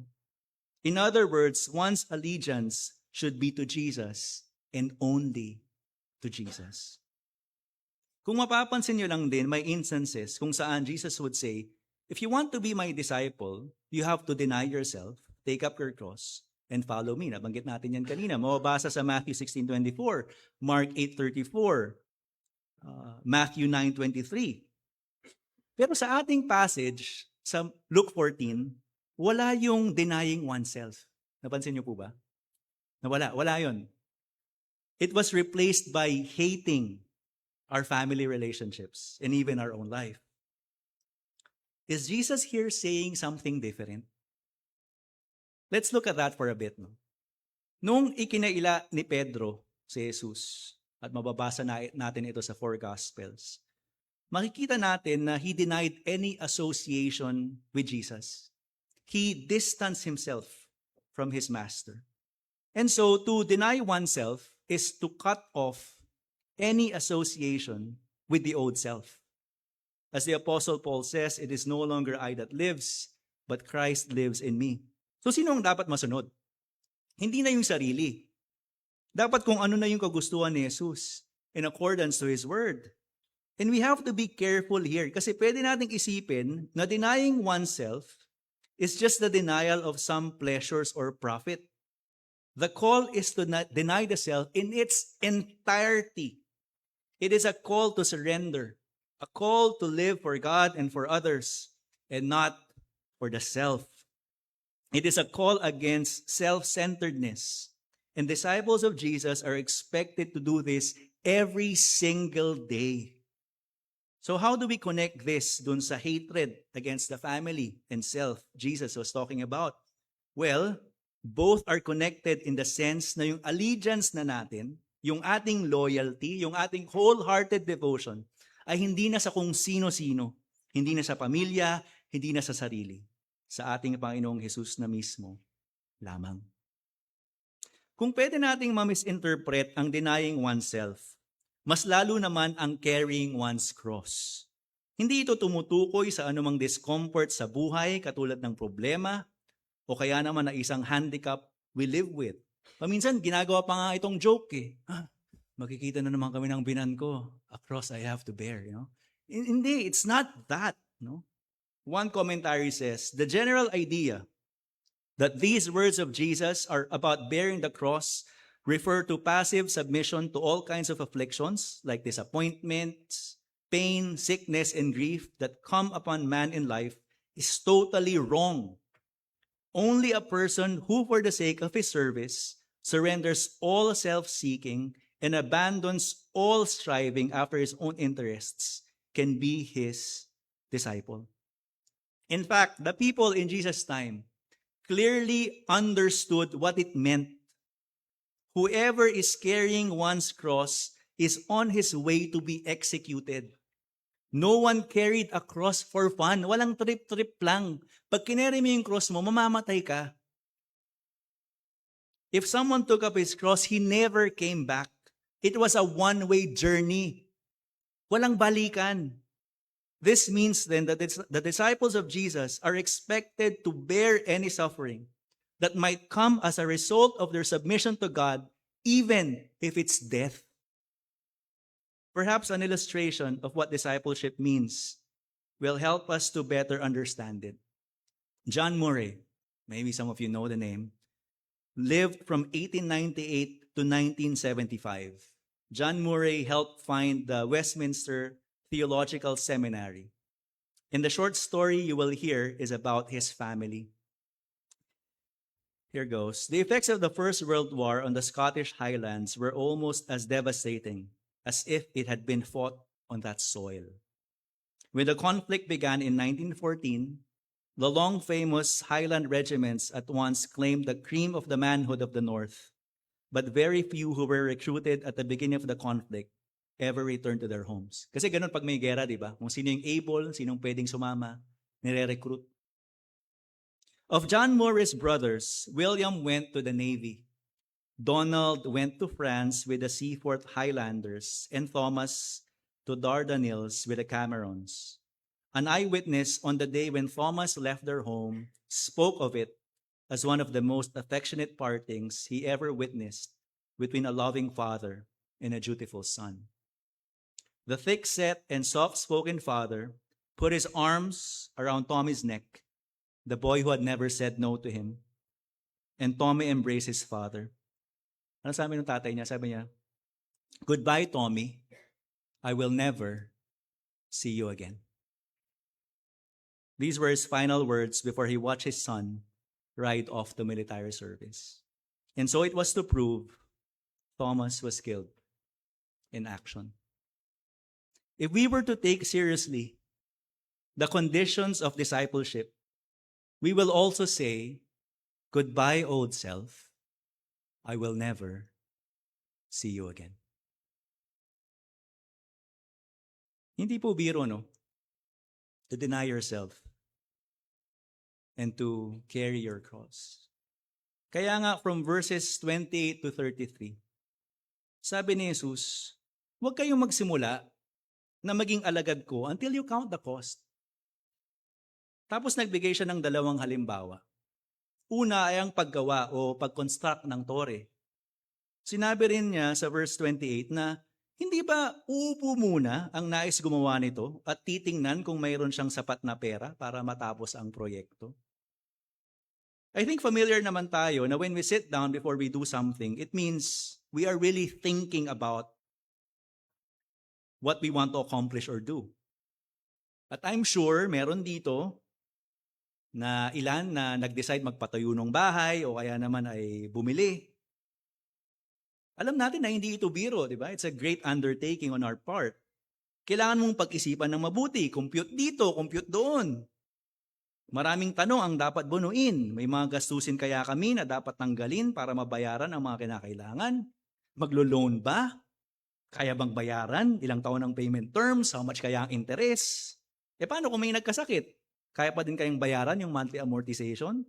In other words, one's allegiance should be to Jesus and only to Jesus. Kung mapapansin nyo lang din, may instances kung saan Jesus would say, if you want to be my disciple, you have to deny yourself, take up your cross, and follow me. Nabanggit natin yan kanina. Mababasa sa Matthew 16:24, Mark 8:34, Matthew 9:23. Pero sa ating passage, sa Luke 14, wala yung denying oneself. Napansin niyo po ba? Wala yun. It was replaced by hating our family relationships and even our own life. Is Jesus here saying something different? Let's look at that for a bit. No? Nung ikinaila ni Pedro si Jesus, at mababasa natin ito sa 4 Gospels, makikita natin na he denied any association with Jesus. He distanced himself from his master. And so to deny oneself is to cut off any association with the old self. As the Apostle Paul says, it is no longer I that lives, but Christ lives in me. So sino ang dapat masunod? Hindi na yung sarili. Dapat kung ano na yung kagustuhan ni Jesus in accordance to His Word. And we have to be careful here kasi pwede nating isipin na denying oneself is just the denial of some pleasures or profit. The call is to deny the self in its entirety. It is a call to surrender, a call to live for God and for others, and not for the self. It is a call against self-centeredness. And disciples of Jesus are expected to do this every single day. So how do we connect this dun sa hatred against the family and self Jesus was talking about? Well, both are connected in the sense na yung allegiance na natin, yung ating loyalty, yung ating wholehearted devotion, ay hindi na sa kung sino-sino, hindi na sa pamilya, hindi na sa sarili, sa ating Panginoong Jesus na mismo lamang. Kung pwede nating ma-misinterpret ang denying oneself, mas lalo naman ang carrying one's cross. Hindi ito tumutukoy sa anumang discomfort sa buhay katulad ng problema o kaya naman na isang handicap we live with. Paminsan, ginagawa pa nga itong joke eh. Makikita na naman kami ng binan ko. A cross I have to bear, you know? Hindi, it's not that, no? One commentary says, the general idea that these words of Jesus are about bearing the cross refer to passive submission to all kinds of afflictions like disappointments, pain, sickness, and grief that come upon man in life is totally wrong. Only a person who, for the sake of his service, surrenders all self-seeking and abandons all striving after his own interests can be his disciple. In fact, the people in Jesus' time clearly understood what it meant. Whoever is carrying one's cross is on his way to be executed. No one carried a cross for fun. Walang trip-trip lang. Pag kineri mo yung cross mo, mamamatay ka. If someone took up his cross, he never came back. It was a one-way journey. Walang balikan. This means then that the disciples of Jesus are expected to bear any suffering that might come as a result of their submission to God, even if it's death. Perhaps an illustration of what discipleship means will help us to better understand it. John Murray, maybe some of you know the name, lived from 1898 to 1975. John Murray helped find the Westminster Theological Seminary. And the short story you will hear is about his family. Here goes. The effects of the First World War on the Scottish Highlands were almost as devastating as if it had been fought on that soil. When the conflict began in 1914, the long famous Highland regiments at once claimed the cream of the manhood of the North, but very few who were recruited at the beginning of the conflict ever returned to their homes. Kasi ganun pag may gera, di ba? Kung sino yung able, sinong pwedeng sumama, nire-recruit. Of John Murray's brothers, William went to the Navy. Donald went to France with the Seaforth Highlanders, and Thomas to Dardanelles with the Camerons. An eyewitness on the day when Thomas left their home spoke of it as one of the most affectionate partings he ever witnessed between a loving father and a dutiful son. The thick-set and soft-spoken father put his arms around Tommy's neck, the boy who had never said no to him, and Tommy embraced his father. Ano sabi ng tatay niya? Sabi niya, "Goodbye, Tommy. I will never see you again." These were his final words before he watched his son ride off to military service. And so it was to prove Thomas was killed in action. If we were to take seriously the conditions of discipleship, we will also say, "Goodbye, old self. I will never see you again." Hindi po biro, no? To deny yourself and to carry your cross. Kaya nga from verses 28 to 33, sabi ni Jesus, huwag kayong magsimula na maging alagad ko until you count the cost. Tapos nagbigay siya ng 2 halimbawa. Una ay ang paggawa o pag-construct ng tore. Sinabi rin niya sa verse 28 na, hindi ba uupo muna ang nais gumawa nito at titingnan kung mayroon siyang sapat na pera para matapos ang proyekto? I think familiar naman tayo na when we sit down before we do something, it means we are really thinking about what we want to accomplish or do. At I'm sure meron dito na ilan na nag-decide magpatayo ng bahay o kaya naman ay bumili. Alam natin na hindi ito biro, di ba? It's a great undertaking on our part. Kailangan mong pag-isipan ng mabuti, compute dito, compute doon. Maraming tanong ang dapat bunuin. May mga gastusin kaya kami na dapat tanggalin para mabayaran ang mga kinakailangan? Maglo-loan ba? Kaya bang bayaran? Ilang taon ang payment terms? How much kaya ang interest? E paano kung may nagkasakit? Kaya pa din kayang bayaran yung monthly amortization?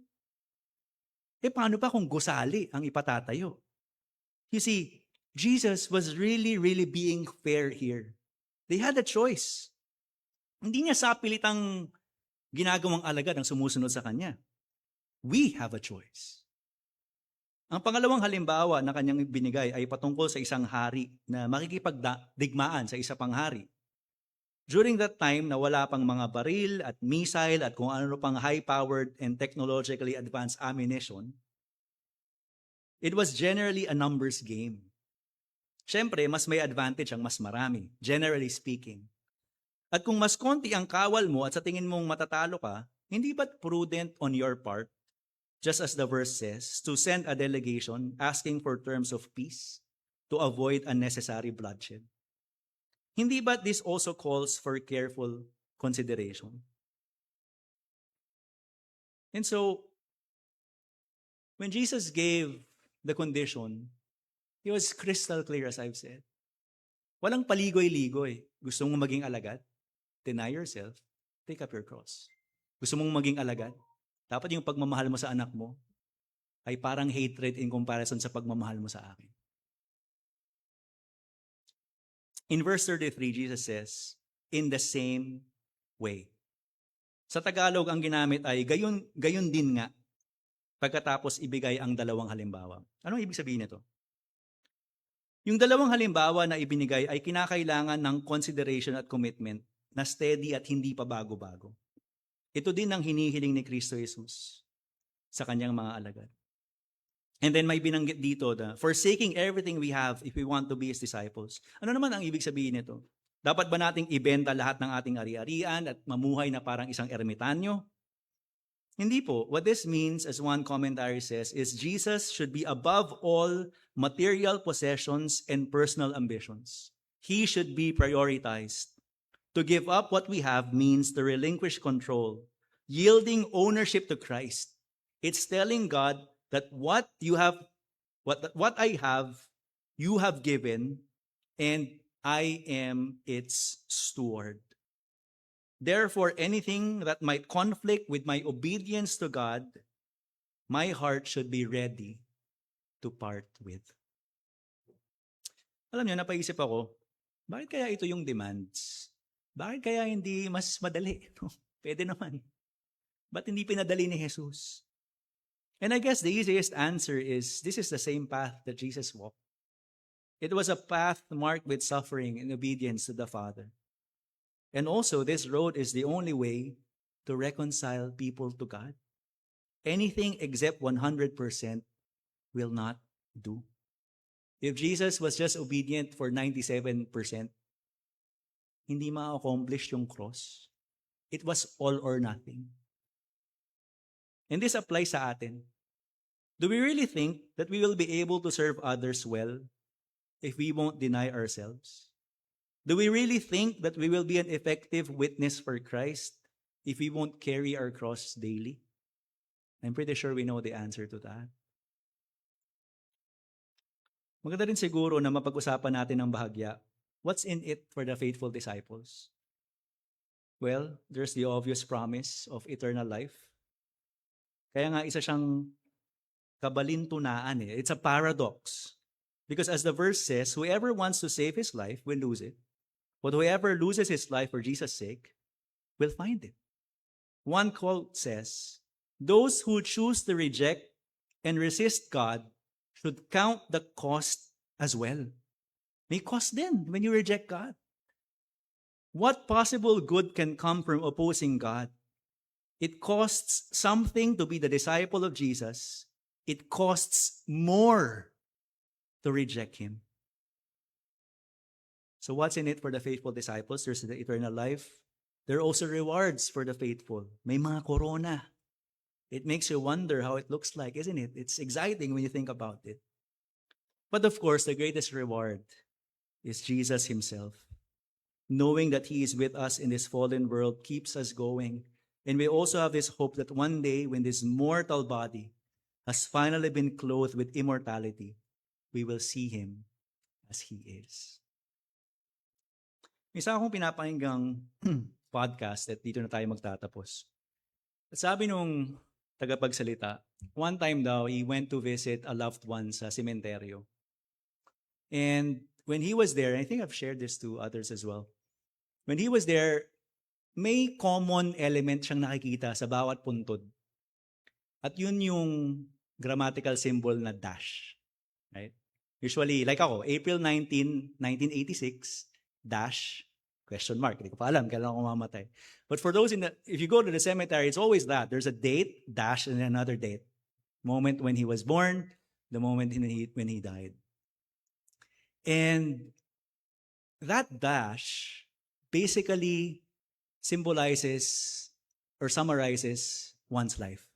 E paano pa kung gusali ang ipatatayo? You see, Jesus was really being fair here. They had a choice. Hindi niya sapilitang ginagawang alagad ang sumusunod sa kanya. We have a choice. Ang pangalawang halimbawa na kanyang binigay ay patungkol sa isang hari na makikipagdigmaan sa isa pang hari. During that time na wala pang mga baril at missile at kung ano pang high-powered and technologically advanced ammunition, it was generally a numbers game. Siyempre, mas may advantage ang mas marami, generally speaking. At kung mas konti ang kawal mo at sa tingin mong matatalo ka, hindi ba't prudent on your part, just as the verse says, to send a delegation asking for terms of peace to avoid unnecessary bloodshed? Hindi ba't this also calls for careful consideration? And so, when Jesus gave the condition, he was crystal clear, as I've said. Walang paligoy-ligoy. Gusto mong maging alagad? deny yourself, take up your cross. Gusto mong maging alagad? Dapat yung pagmamahal mo sa anak mo ay parang hatred in comparison sa pagmamahal mo sa akin. In verse 33, Jesus says, in the same way. Sa Tagalog, ang ginamit ay gayon din nga pagkatapos ibigay ang dalawang halimbawa. Anong ibig sabihin nito? Yung dalawang halimbawa na ibinigay ay kinakailangan ng consideration at commitment na steady at hindi pa bago-bago. Ito din ang hinihiling ni Kristo Jesus sa kanyang mga alagad. And then may binanggit dito na forsaking everything we have if we want to be His disciples. Ano naman ang ibig sabihin nito? Dapat ba nating ibenta lahat ng ating ari-arian at mamuhay na parang isang ermitanyo? Hindi po. What this means, as one commentary says, is Jesus should be above all material possessions and personal ambitions. He should be prioritized. To give up what we have means to relinquish control, yielding ownership to Christ. It's telling God that what I have, you have given, and I am its steward. Therefore, anything that might conflict with my obedience to God, my heart should be ready to part with. Alam niyo, napaisip ako, bakit kaya ito yung demands? Bakit kaya hindi mas madali? Pwede naman. Ba't hindi pinadali ni Jesus? And I guess the easiest answer is, this is the same path that Jesus walked. It was a path marked with suffering and obedience to the Father. And also, this road is the only way to reconcile people to God. Anything except 100% will not do. If Jesus was just obedient for 97%, hindi ma-accomplish yung cross. It was all or nothing. And this applies sa atin. Do we really think that we will be able to serve others well if we won't deny ourselves? Do we really think that we will be an effective witness for Christ if we won't carry our cross daily? I'm pretty sure we know the answer to that. Maganda rin siguro na mapag-usapan natin ng bahagya. What's in it for the faithful disciples? Well, there's the obvious promise of eternal life. Kaya nga isa siyang kabalintunaan eh. It's a paradox. Because as the verse says, whoever wants to save his life will lose it. But whoever loses his life for Jesus' sake will find it. One quote says, those who choose to reject and resist God should count the cost as well. May cost din when you reject God. What possible good can come from opposing God? It costs something to be the disciple of Jesus. It costs more to reject Him. So what's in it for the faithful disciples? There's the eternal life. There are also rewards for the faithful. May mga corona. It makes you wonder how it looks like, isn't it? It's exciting when you think about it. But of course, the greatest reward is Jesus Himself. Knowing that He is with us in this fallen world keeps us going. And we also have this hope that one day when this mortal body has finally been clothed with immortality, we will see Him as He is. Isa akong pinapakinggang podcast at dito na tayo magtatapos. At sabi nung tagapagsalita, one time daw, he went to visit a loved one sa sementeryo. And when he was there, I think I've shared this to others as well. When he was there, may common element siyang nakikita sa bawat puntod. At yun yung grammatical symbol na dash. Right? Usually, like ako, April 19, 1986, dash, question mark. Hindi ko pa alam, kailan ako mamatay. But for those if you go to the cemetery, it's always that. There's a date, dash, and another date. Moment when he was born, the moment when he died. And that dash basically symbolizes or summarizes one's life.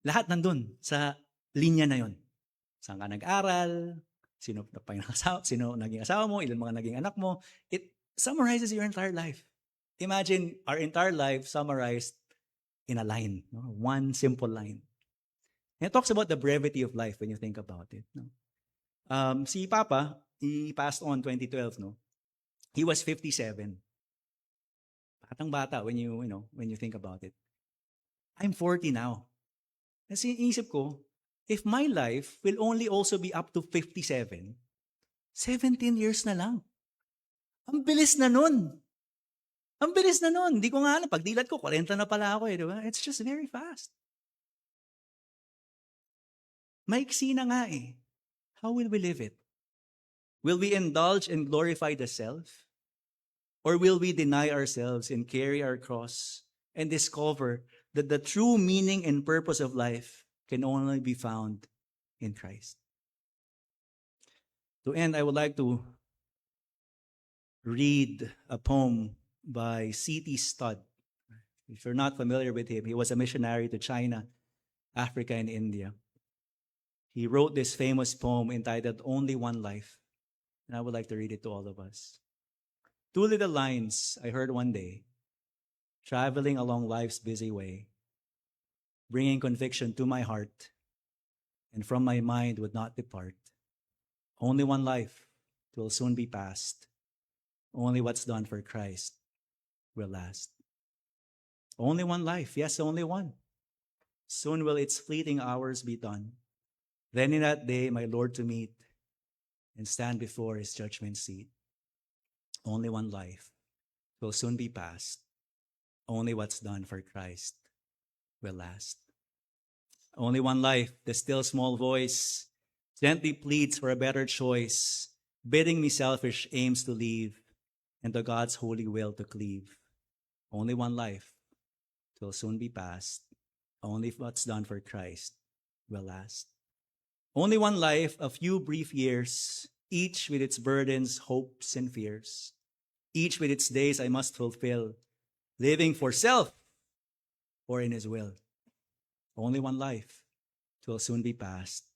Lahat nandun sa linya na yon. Saan ka nag-aral, sino naging asawa mo, ilan mga naging anak mo. It summarizes your entire life. Imagine our entire life summarized in a line, no? One simple line. And it talks about the brevity of life when you think about it. No? Si Papa, he passed on 2012, no? He was 57. Batang-bata when you think about it. I'm 40 now. Kasi inisip ko, if my life will only also be up to 57, 17 years na lang. Ang bilis na nun. Ang bilis na nun. Hindi ko nga alam. Pagdilat ko, 40 na pala ako eh. Di ba? It's just very fast. Maiksi na nga eh. How will we live it? Will we indulge and glorify the self? Or will we deny ourselves and carry our cross and discover that the true meaning and purpose of life can only be found in Christ? To end, I would like to read a poem by C.T. Studd. If you're not familiar with him, he was a missionary to China, Africa, and India. He wrote this famous poem entitled Only One Life. And I would like to read it to all of us. Two little lines I heard one day, traveling along life's busy way, bringing conviction to my heart, and from my mind would not depart. Only one life will soon be past. Only what's done for Christ will last. Only one life, yes, only one. Soon will its fleeting hours be done. Then in that day, my Lord to meet and stand before his judgment seat. Only one life will soon be past. Only what's done for Christ will last. Only one life, the still small voice gently pleads for a better choice, bidding me selfish aims to leave and to God's holy will to cleave. Only one life will soon be past. Only what's done for Christ will last. Only one life, a few brief years, each with its burdens, hopes, and fears. Each with its days I must fulfill, living for self or in his will. Only one life, 'twill soon be past.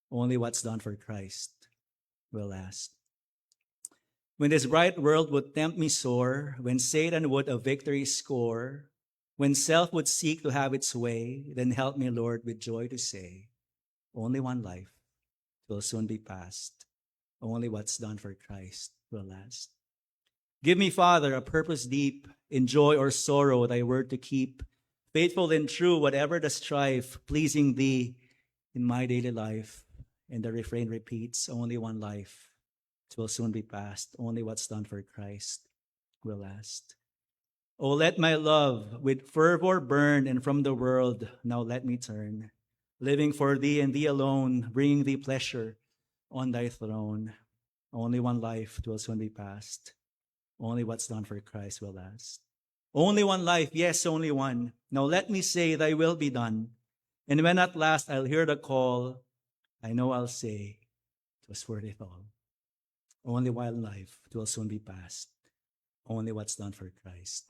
Only what's done for Christ will last. When this bright world would tempt me sore, when Satan would a victory score, when self would seek to have its way, then help me, Lord, with joy to say, only one life, 'twill soon be past. Only what's done for Christ will last. Give me, Father, a purpose deep, in joy or sorrow, thy word to keep, faithful and true, whatever the strife, pleasing thee in my daily life. And the refrain repeats, only one life, 'twill soon be past. Only what's done for Christ will last. Oh, let my love with fervor burn, and from the world now let me turn, living for thee and thee alone, bringing thee pleasure on thy throne. Only one life, 'twill soon be past. Only what's done for Christ will last. Only one life, yes, only one. Now let me say, thy will be done. And when at last I'll hear the call, I know I'll say, 'twas worth it all. Only one life, 'twill soon be past. Only what's done for Christ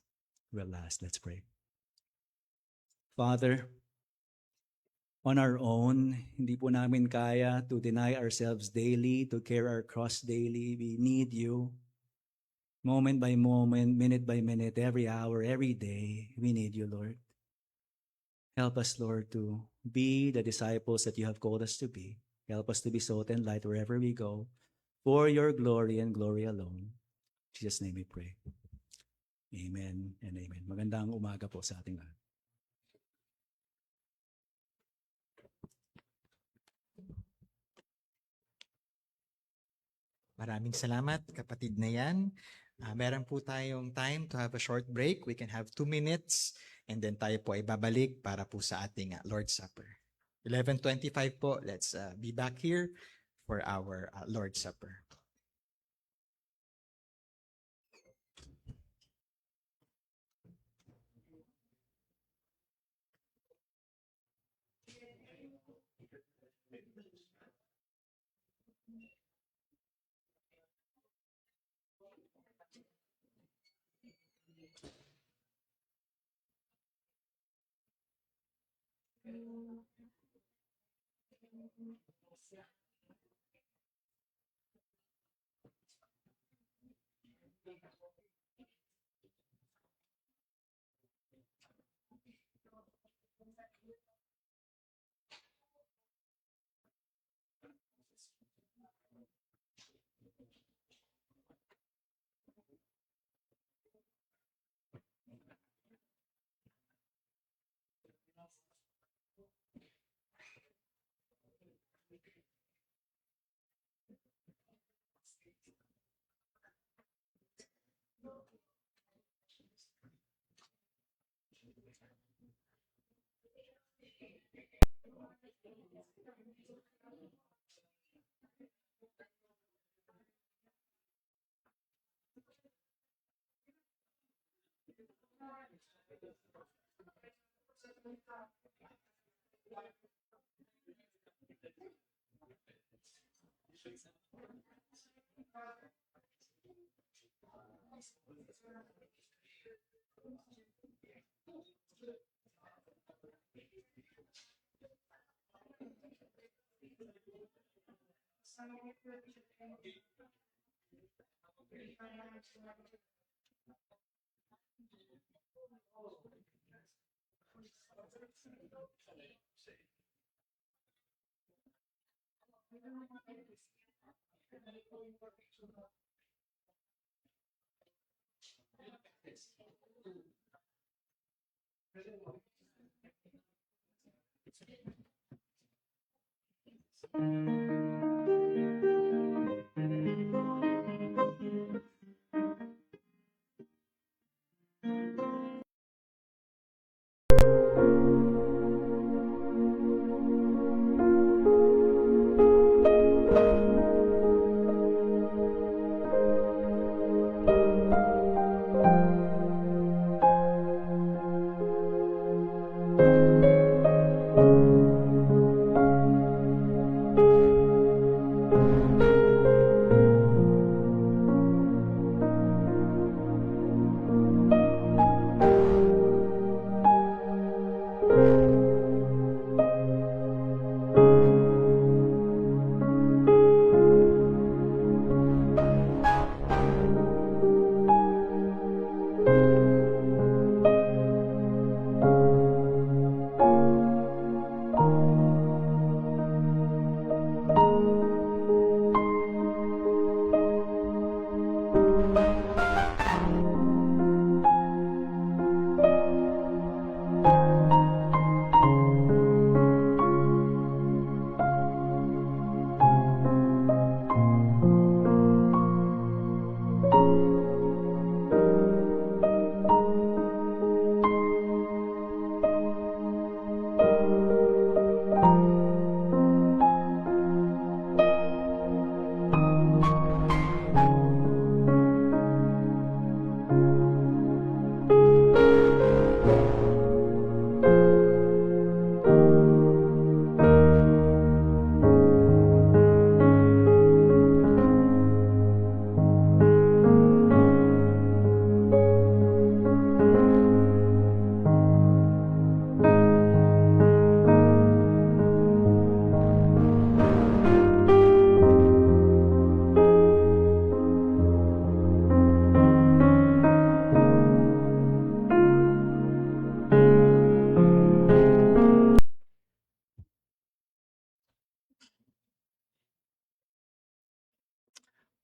will last. Let's pray. Father, on our own, hindi po namin kaya to deny ourselves daily, to carry our cross daily. We need you. Moment by moment, minute by minute, every hour, every day, we need you, Lord. Help us, Lord, to be the disciples that you have called us to be. Help us to be salt and light wherever we go, for your glory and glory alone. In Jesus' name we pray. Amen and amen. Magandang umaga po sa ating lahat. Maraming salamat, kapatid na yan. Meron po tayong time to have a short break. We can have 2 minutes and then tayo po ay babalik para po sa ating Lord's Supper. 11:25 po, let's be back here for our Lord's Supper.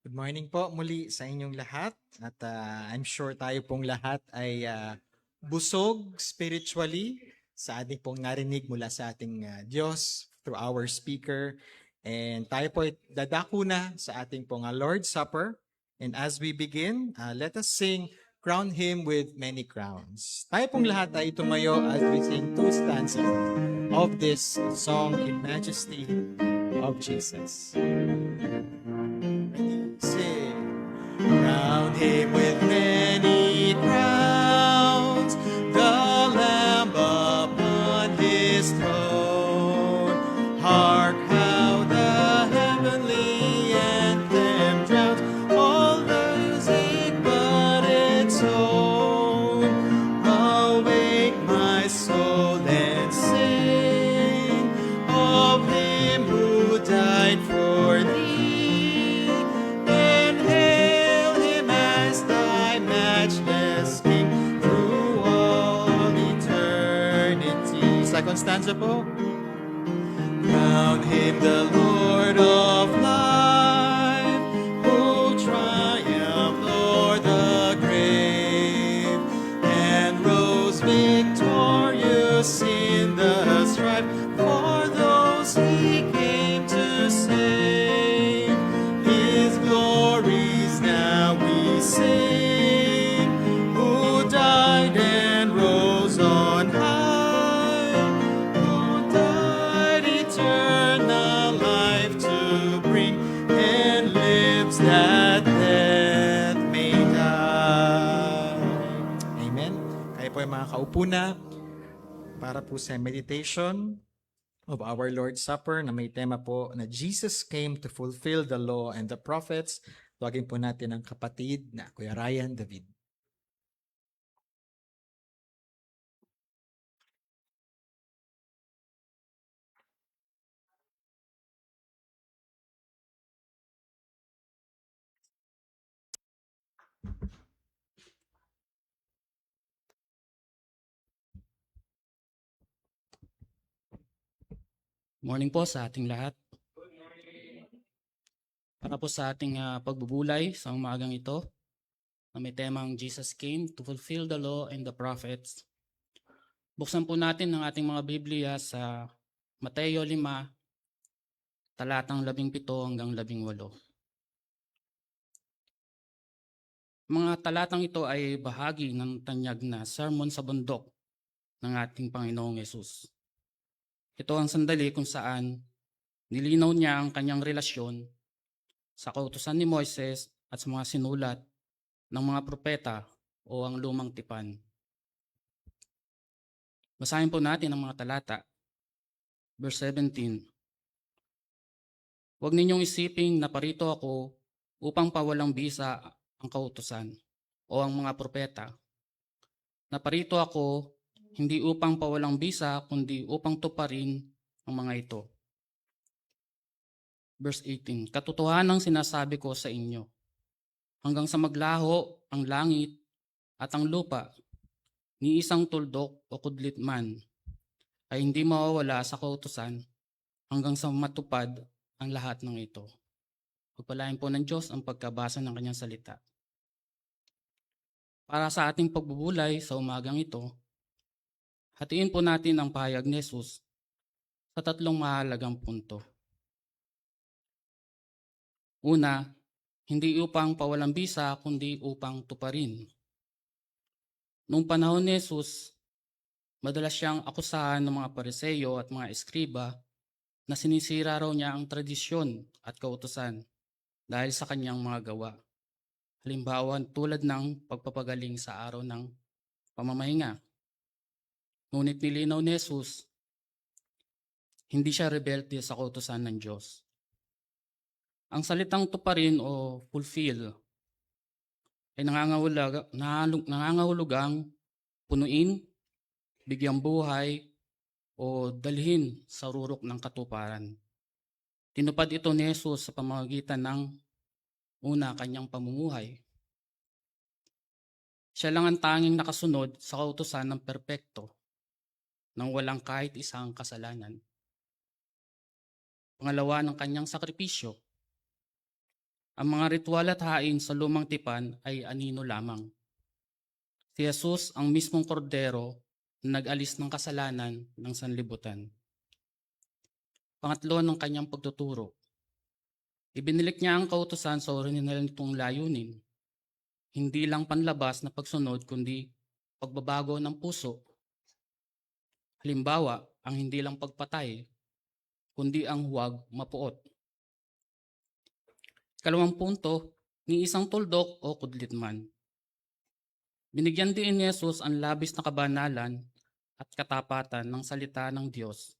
Good morning po muli sa inyong lahat at I'm sure tayo pong lahat ay busog spiritually sa ating pong narinig mula sa ating Diyos through our speaker. And tayo po ay dadako na sa ating pong Lord's Supper. And as we begin, let us sing Crown Him with Many Crowns. Tayo pong lahat ay tumayo as we sing two stanzas of this song in majesty of Jesus. Sing. Crown him with many crowns, the Lamb upon his throne. Hark how the heavenly anthem drowns all music but its own. Awake my soul and sing of him who died for thee. Second stanza po. Crown him the Lord of life, who triumphed o'er the grave, and rose victorious in the strife for those he came to save. His glories now we sing, who died and rose on high, who po yung mga kaupo na para po sa meditation of our Lord's Supper na may tema po na Jesus came to fulfill the law and the prophets. Tuwagin po natin ang kapatid na Kuya Ryan David. Morning po sa ating lahat. Para po sa ating pagbubulay sa umagang ito, na may temang Jesus came to fulfill the law and the prophets. Buksan po natin ang ating mga Biblia sa Mateo 5, talatang 17 hanggang 18. Mga talatang ito ay bahagi ng tanyag na sermon sa bundok ng ating Panginoong Yesus. Ito ang sandali kung saan nilinaw niya ang kanyang relasyon sa kautusan ni Moises at sa mga sinulat ng mga propeta o ang lumang tipan. Basahin po natin ang mga talata. Verse 17. Huwag ninyong isiping na parito ako upang pawalang bisa ang kautusan o ang mga propeta. Naparito ako hindi upang pawalang bisa kundi upang tuparin ang mga ito. Verse 18, katotohanang sinasabi ko sa inyo, hanggang sa maglaho ang langit at ang lupa, ni isang tuldok o kudlit man, ay hindi mawawala sa kautusan hanggang sa matupad ang lahat ng ito. Pagpalain po ng Diyos ang pagkabasa ng kanyang salita. Para sa ating pagbubulay sa umagang ito, hatiin po natin ang pahayag ni Jesus sa tatlong mahalagang punto. Una, hindi upang pawalang bisa kundi upang tuparin. Noong panahon ni Jesus, madalas siyang akusahan ng mga Pariseo at mga eskriba na sinisira raw niya ang tradisyon at kautusan dahil sa kanyang mga gawa. Halimbawa tulad ng pagpapagaling sa araw ng pamamahinga. Ngunit nilinaw ni Jesus, hindi siya rebelde sa kautusan ng Diyos. Ang salitang tuparin o fulfill ay nangangahulugang punuin, bigyang buhay, o dalhin sa rurok ng katuparan. Tinupad ito ni Jesus sa pamamagitan ng una, kanyang pamumuhay. Siya lang ang tanging nakasunod sa kautusan ng perpekto nang walang kahit isang kasalanan. Pangalawa, ng kanyang sakripisyo. Ang mga ritual at hain sa lumang tipan ay anino lamang. Si Jesus ang mismong kordero na nag-alis ng kasalanan ng sanlibutan. Pangatlo, ng kanyang pagtuturo. Ibinilik niya ang kautusan sa orihinal nitong layunin. Hindi lang panlabas na pagsunod kundi pagbabago ng puso. Halimbawa, ang hindi lang pagpatay, kundi ang huwag mapuot. Ikalawang punto, ni isang tuldok o kudlit man. Binigyan din ni Jesus ang labis na kabanalan at katapatan ng salita ng Diyos.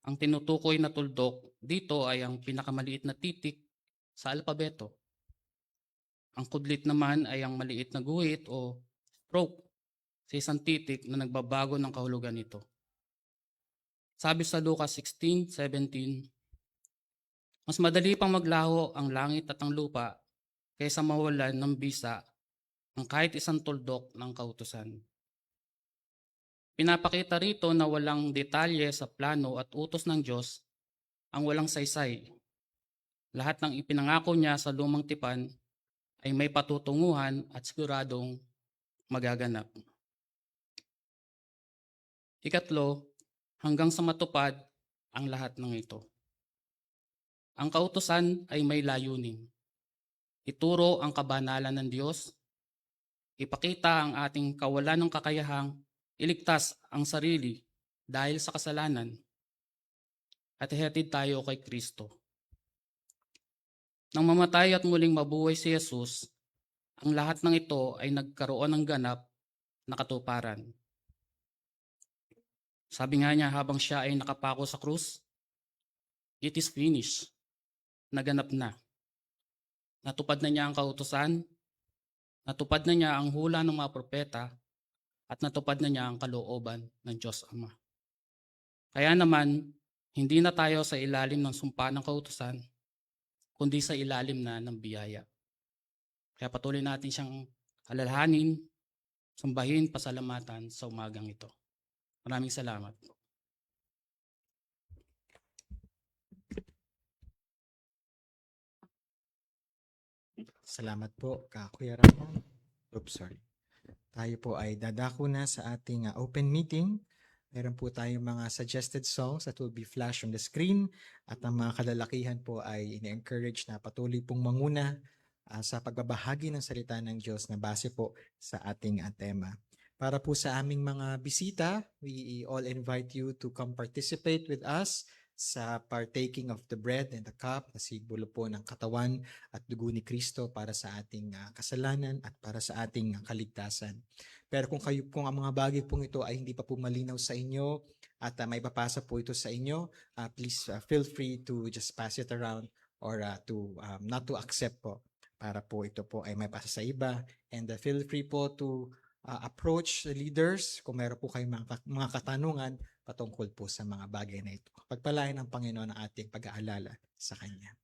Ang tinutukoy na tuldok dito ay ang pinakamaliit na titik sa alpabeto. Ang kudlit naman ay ang maliit na guhit o stroke sa isang titik na nagbabago ng kahulugan nito. Sabi sa Lucas 16:17, mas madali pang maglaho ang langit at ang lupa kaysa mawalan ng bisa ang kahit isang tuldok ng kautusan. Pinapakita rito na walang detalye sa plano at utos ng Diyos ang walang saysay. Lahat ng ipinangako niya sa lumang tipan ay may patutunguhan at siguradong magaganap. Ikatlo, hanggang sa matupad ang lahat ng ito. Ang kautusan ay may layunin. Ituro ang kabanalan ng Diyos, ipakita ang ating kawalan ng kakayahang iligtas ang sarili dahil sa kasalanan, at ihatid tayo kay Kristo. Nang mamatay at muling mabuhay si Jesus, ang lahat ng ito ay nagkaroon ng ganap na katuparan. Sabi nga niya habang siya ay nakapako sa krus, "It is finished." Naganap na. Natupad na niya ang kautusan, natupad na niya ang hula ng mga propeta, at natupad na niya ang kalooban ng Diyos Ama. Kaya naman, hindi na tayo sa ilalim ng sumpa ng kautusan, kundi sa ilalim na ng biyaya. Kaya patuloy natin siyang alalahanin, sambahin, pasalamatan sa umagang ito. Maraming salamat. Salamat po, Kuya Ramon. Oops, sorry. Tayo po ay dadako na sa ating open meeting. Meron po tayong mga suggested songs that will be flashed on the screen at ang mga kalalakihan po ay ini-encourage na patuloy pong manguna sa pagbabahagi ng salita ng Diyos na base po sa ating tema. Para po sa aming mga bisita, we all invite you to come participate with us sa partaking of the bread and the cup, na simbolo po ng katawan at dugo ni Kristo para sa ating kasalanan at para sa ating kaligtasan. Pero kung ang mga bagay pong ito ay hindi pa po malinaw sa inyo at may papasa po ito sa inyo, please feel free to just pass it around or to not to accept po para po ito po ay may pasa sa iba. And feel free po to approach the leaders kung meron po kayong mga katanungan patungkol po sa mga bagay na ito. Pagpalain ng Panginoon ang ating pag-aalala sa Kanya.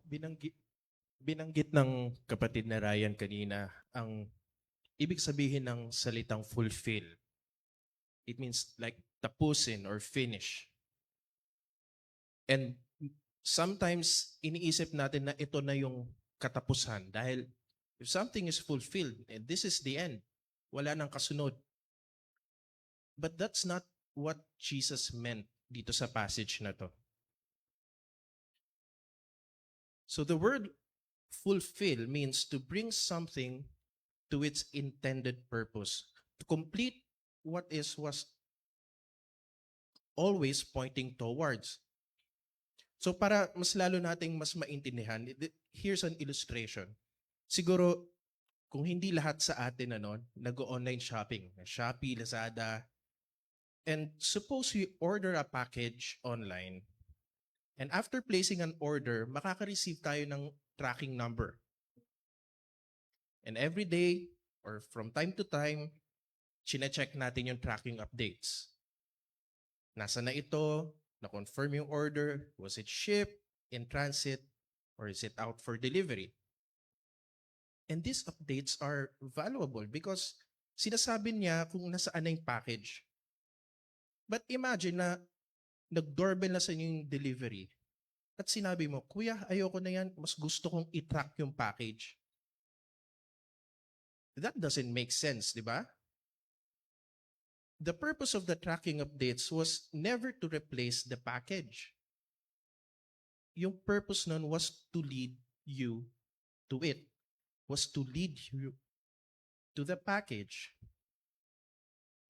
binanggit ng kapatid na Ryan kanina ang ibig sabihin ng salitang fulfill. It means like tapusin or finish. And sometimes iniisip natin na ito na yung katapusan dahil if something is fulfilled, and this is the end, wala nang kasunod. But that's not what Jesus meant dito sa passage na to. So the word fulfill means to bring something to its intended purpose, to complete what was always pointing towards. So para mas lalo nating mas maintindihan, here's an illustration. Siguro kung hindi lahat sa atin nag-online shopping, Shopee, Lazada, and suppose we order a package online, and after placing an order, makaka-receive tayo ng tracking number. And every day, or from time to time, chine-check natin yung tracking updates. Nasa na ito? Na-confirm yung order? Was it shipped, in transit, or is it out for delivery? And these updates are valuable because sinasabi niya kung nasaan na yung package. But imagine na nag-doorbell na sa inyo yung delivery at sinabi mo, Kuya, ayoko na yan, mas gusto kong i-track yung package. That doesn't make sense, di ba? The purpose of the tracking updates was never to replace the package. Yung purpose nun was to lead you to it, was to lead you to the package.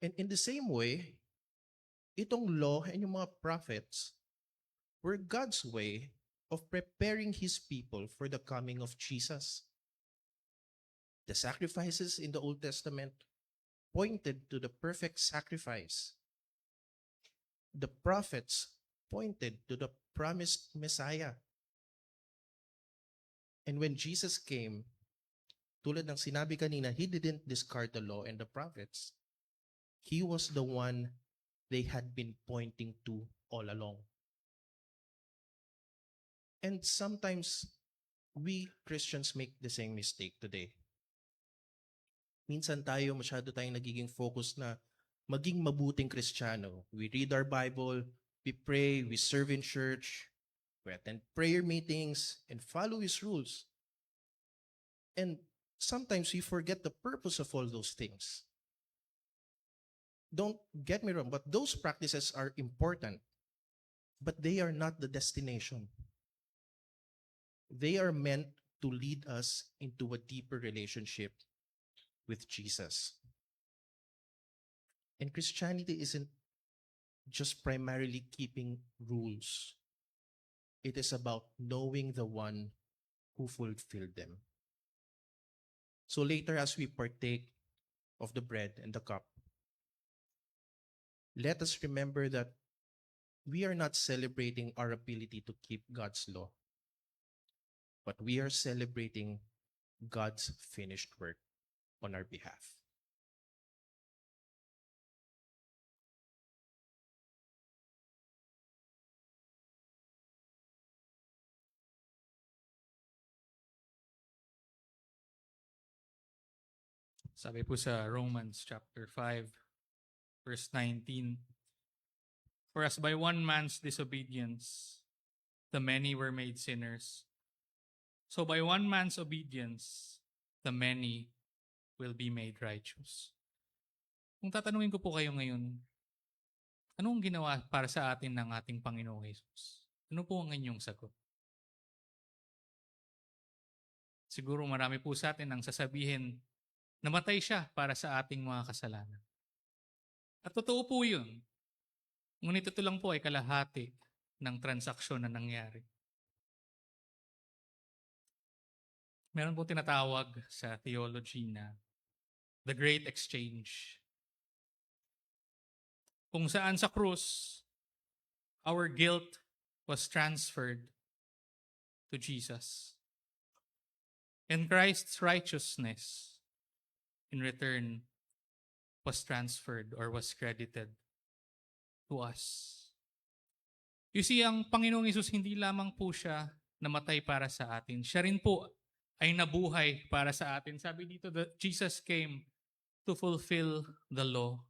And in the same way, itong law and yung mga prophets were God's way of preparing His people for the coming of Jesus. The sacrifices in the Old Testament pointed to the perfect sacrifice. The prophets pointed to the promised Messiah. And when Jesus came, tulad ng sinabi kanina, He didn't discard the law and the prophets. He was the one they had been pointing to all along. And sometimes we Christians make the same mistake today. Minsan masyado tayong nagiging focus na maging mabuting Kristiyano. We read our Bible, we pray, we serve in church, we attend prayer meetings, and follow His rules. And sometimes we forget the purpose of all those things. Don't get me wrong, but those practices are important, but they are not the destination. They are meant to lead us into a deeper relationship with Jesus. And Christianity isn't just primarily keeping rules. It is about knowing the one who fulfilled them. So later, as we partake of the bread and the cup, let us remember that we are not celebrating our ability to keep God's law, but we are celebrating God's finished work on our behalf. Sabi po sa Romans chapter 5, verse 19, For as by one man's disobedience, the many were made sinners, so by one man's obedience, the many will be made righteous. Kung tatanungin ko po kayo ngayon, anong ginawa para sa atin ng ating Panginoong Jesus? Ano po ang inyong sagot? Siguro marami po sa atin ang sasabihin, namatay siya para sa ating mga kasalanan. At totoo po yun. Ngunit ito lang po ay kalahati ng transaksyon na nangyari. Meron po tinatawag sa theology na the Great Exchange. Kung saan sa krus, our guilt was transferred to Jesus. And Christ's righteousness in return was transferred or was credited to us. You see, ang Panginoong Hesus hindi lamang po siya namatay para sa atin. Siya rin po ay nabuhay para sa atin. Sabi dito that Jesus came to fulfill the law.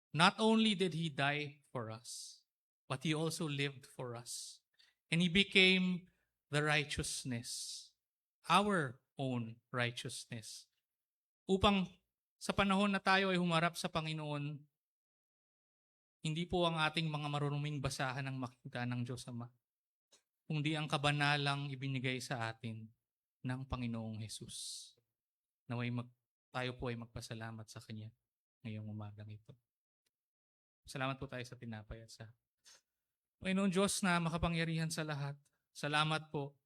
Not only did He die for us, but He also lived for us. And He became the righteousness, our own righteousness. Upang sa panahon na tayo ay humarap sa Panginoon, hindi po ang ating mga marunuming basahan ang makita ng Diyos Ama, kundi ang kabanalang ibinigay sa atin ng Panginoong Jesus. Naway tayo po ay magpasalamat sa Kanya ngayong umagang ito. Salamat po tayo sa tinapay at sa Panginoon Diyos na makapangyarihan sa lahat. Salamat po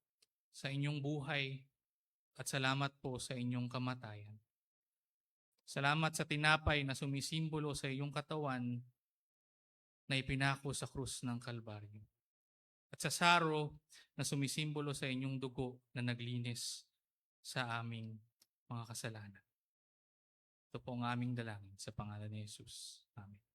sa inyong buhay at salamat po sa inyong kamatayan. Salamat sa tinapay na sumisimbolo sa iyong katawan na ipinako sa krus ng Kalbaryo. At sa saro na sumisimbolo sa inyong dugo na naglinis sa aming mga kasalanan. Ito po ang aming dalangin sa pangalan ni Jesus. Amen.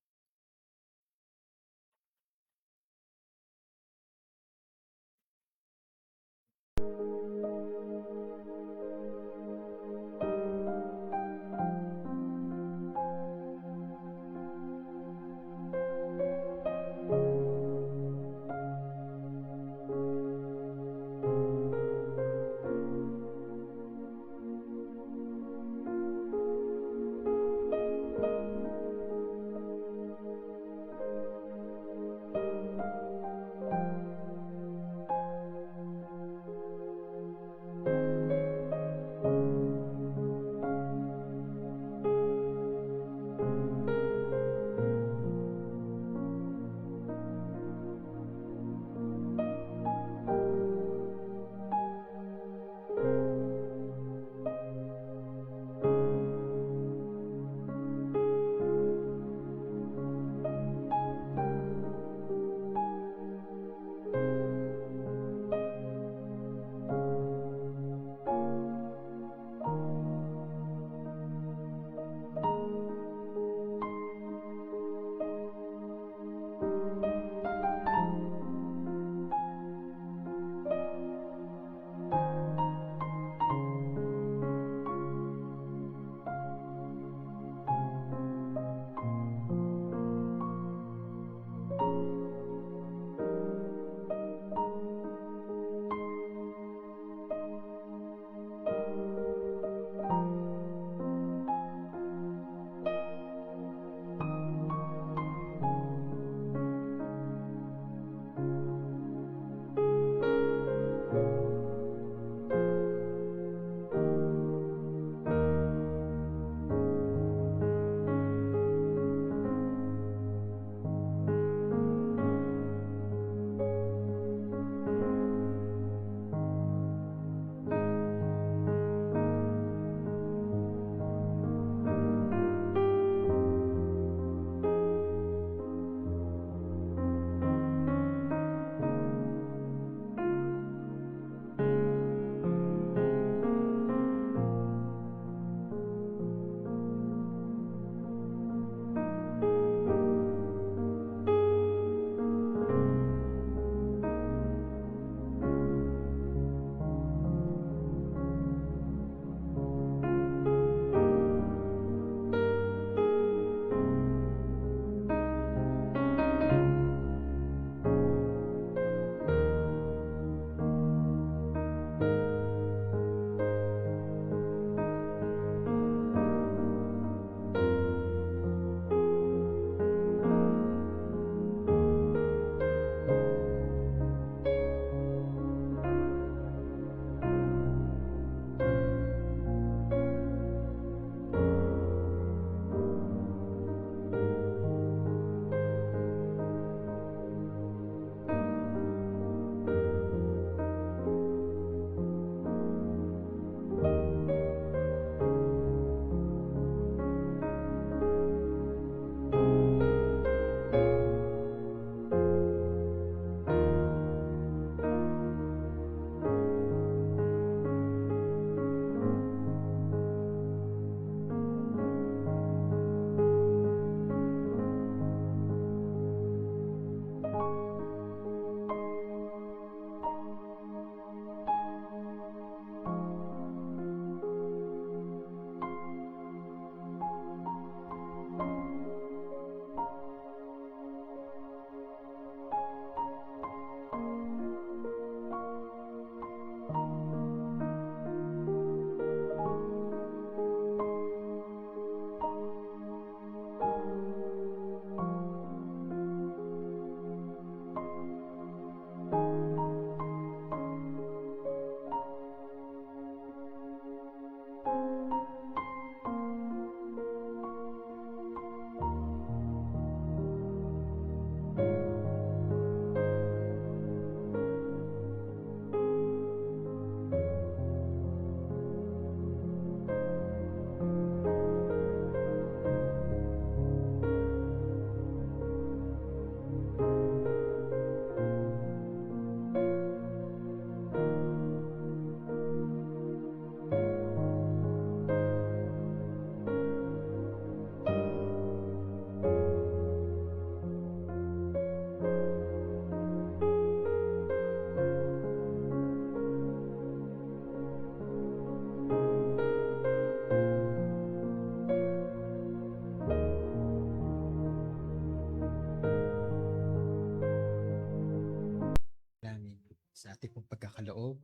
sa ating pong pagkakaloob.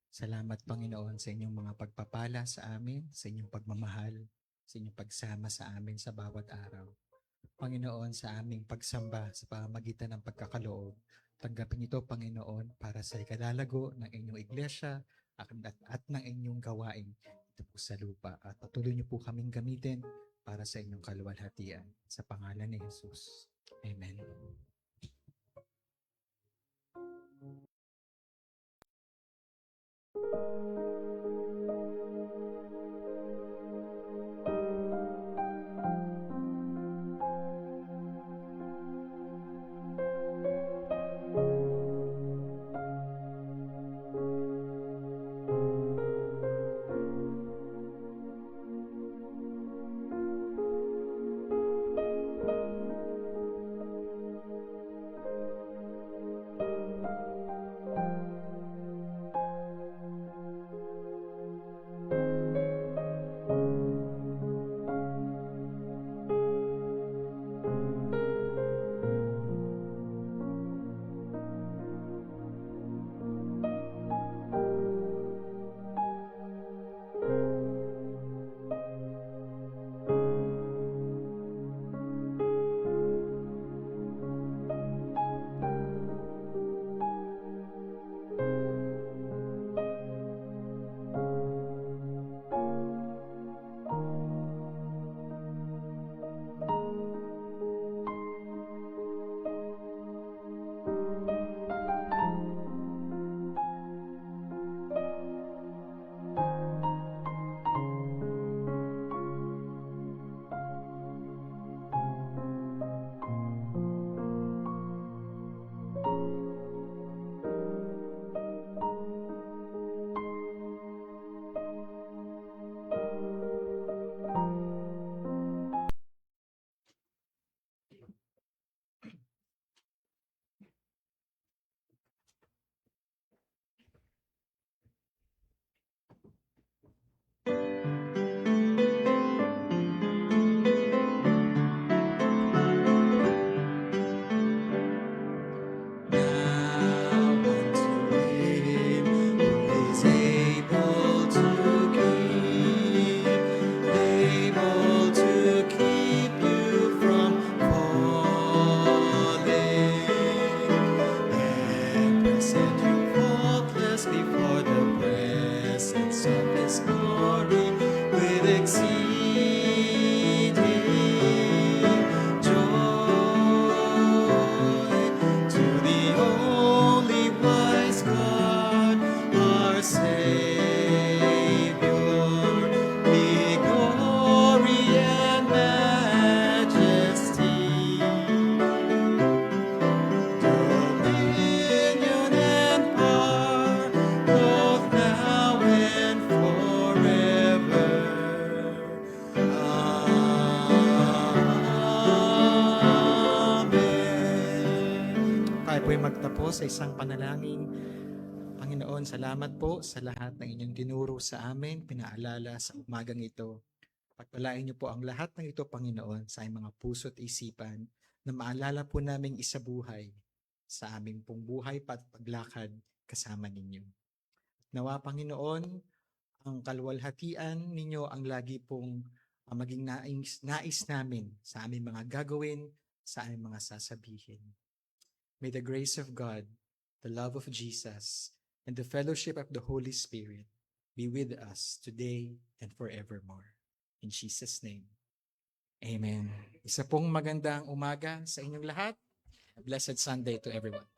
Salamat, Panginoon, sa inyong mga pagpapala sa amin, sa inyong pagmamahal, sa inyong pagsama sa amin sa bawat araw. Panginoon, sa aming pagsamba sa pamamagitan ng pagkakaloob, tanggapin ito, Panginoon, para sa ikalalago ng inyong iglesia at ng inyong gawain ito po sa lupa. At patuloy niyo po kaming gamitin para sa inyong kaluwalhatian. Sa pangalan ni Jesus. Amen. Magtapos sa isang panalangin. Panginoon, salamat po sa lahat ng inyong tinuro sa amin, pinaalala sa umagang ito. Pagpalain niyo po ang lahat ng ito, Panginoon, sa aming mga puso at isipan na maalala po namin isabuhay sa aming pong buhay at paglakad kasama ninyo. Nawa, Panginoon, ang kaluwalhatian ninyo ang lagi pong maging nais namin sa aming mga gagawin, sa aming mga sasabihin. May the grace of God, the love of Jesus, and the fellowship of the Holy Spirit be with us today and forevermore. In Jesus' name, Amen. Isa pong magandang umaga sa inyong lahat. A blessed Sunday to everyone.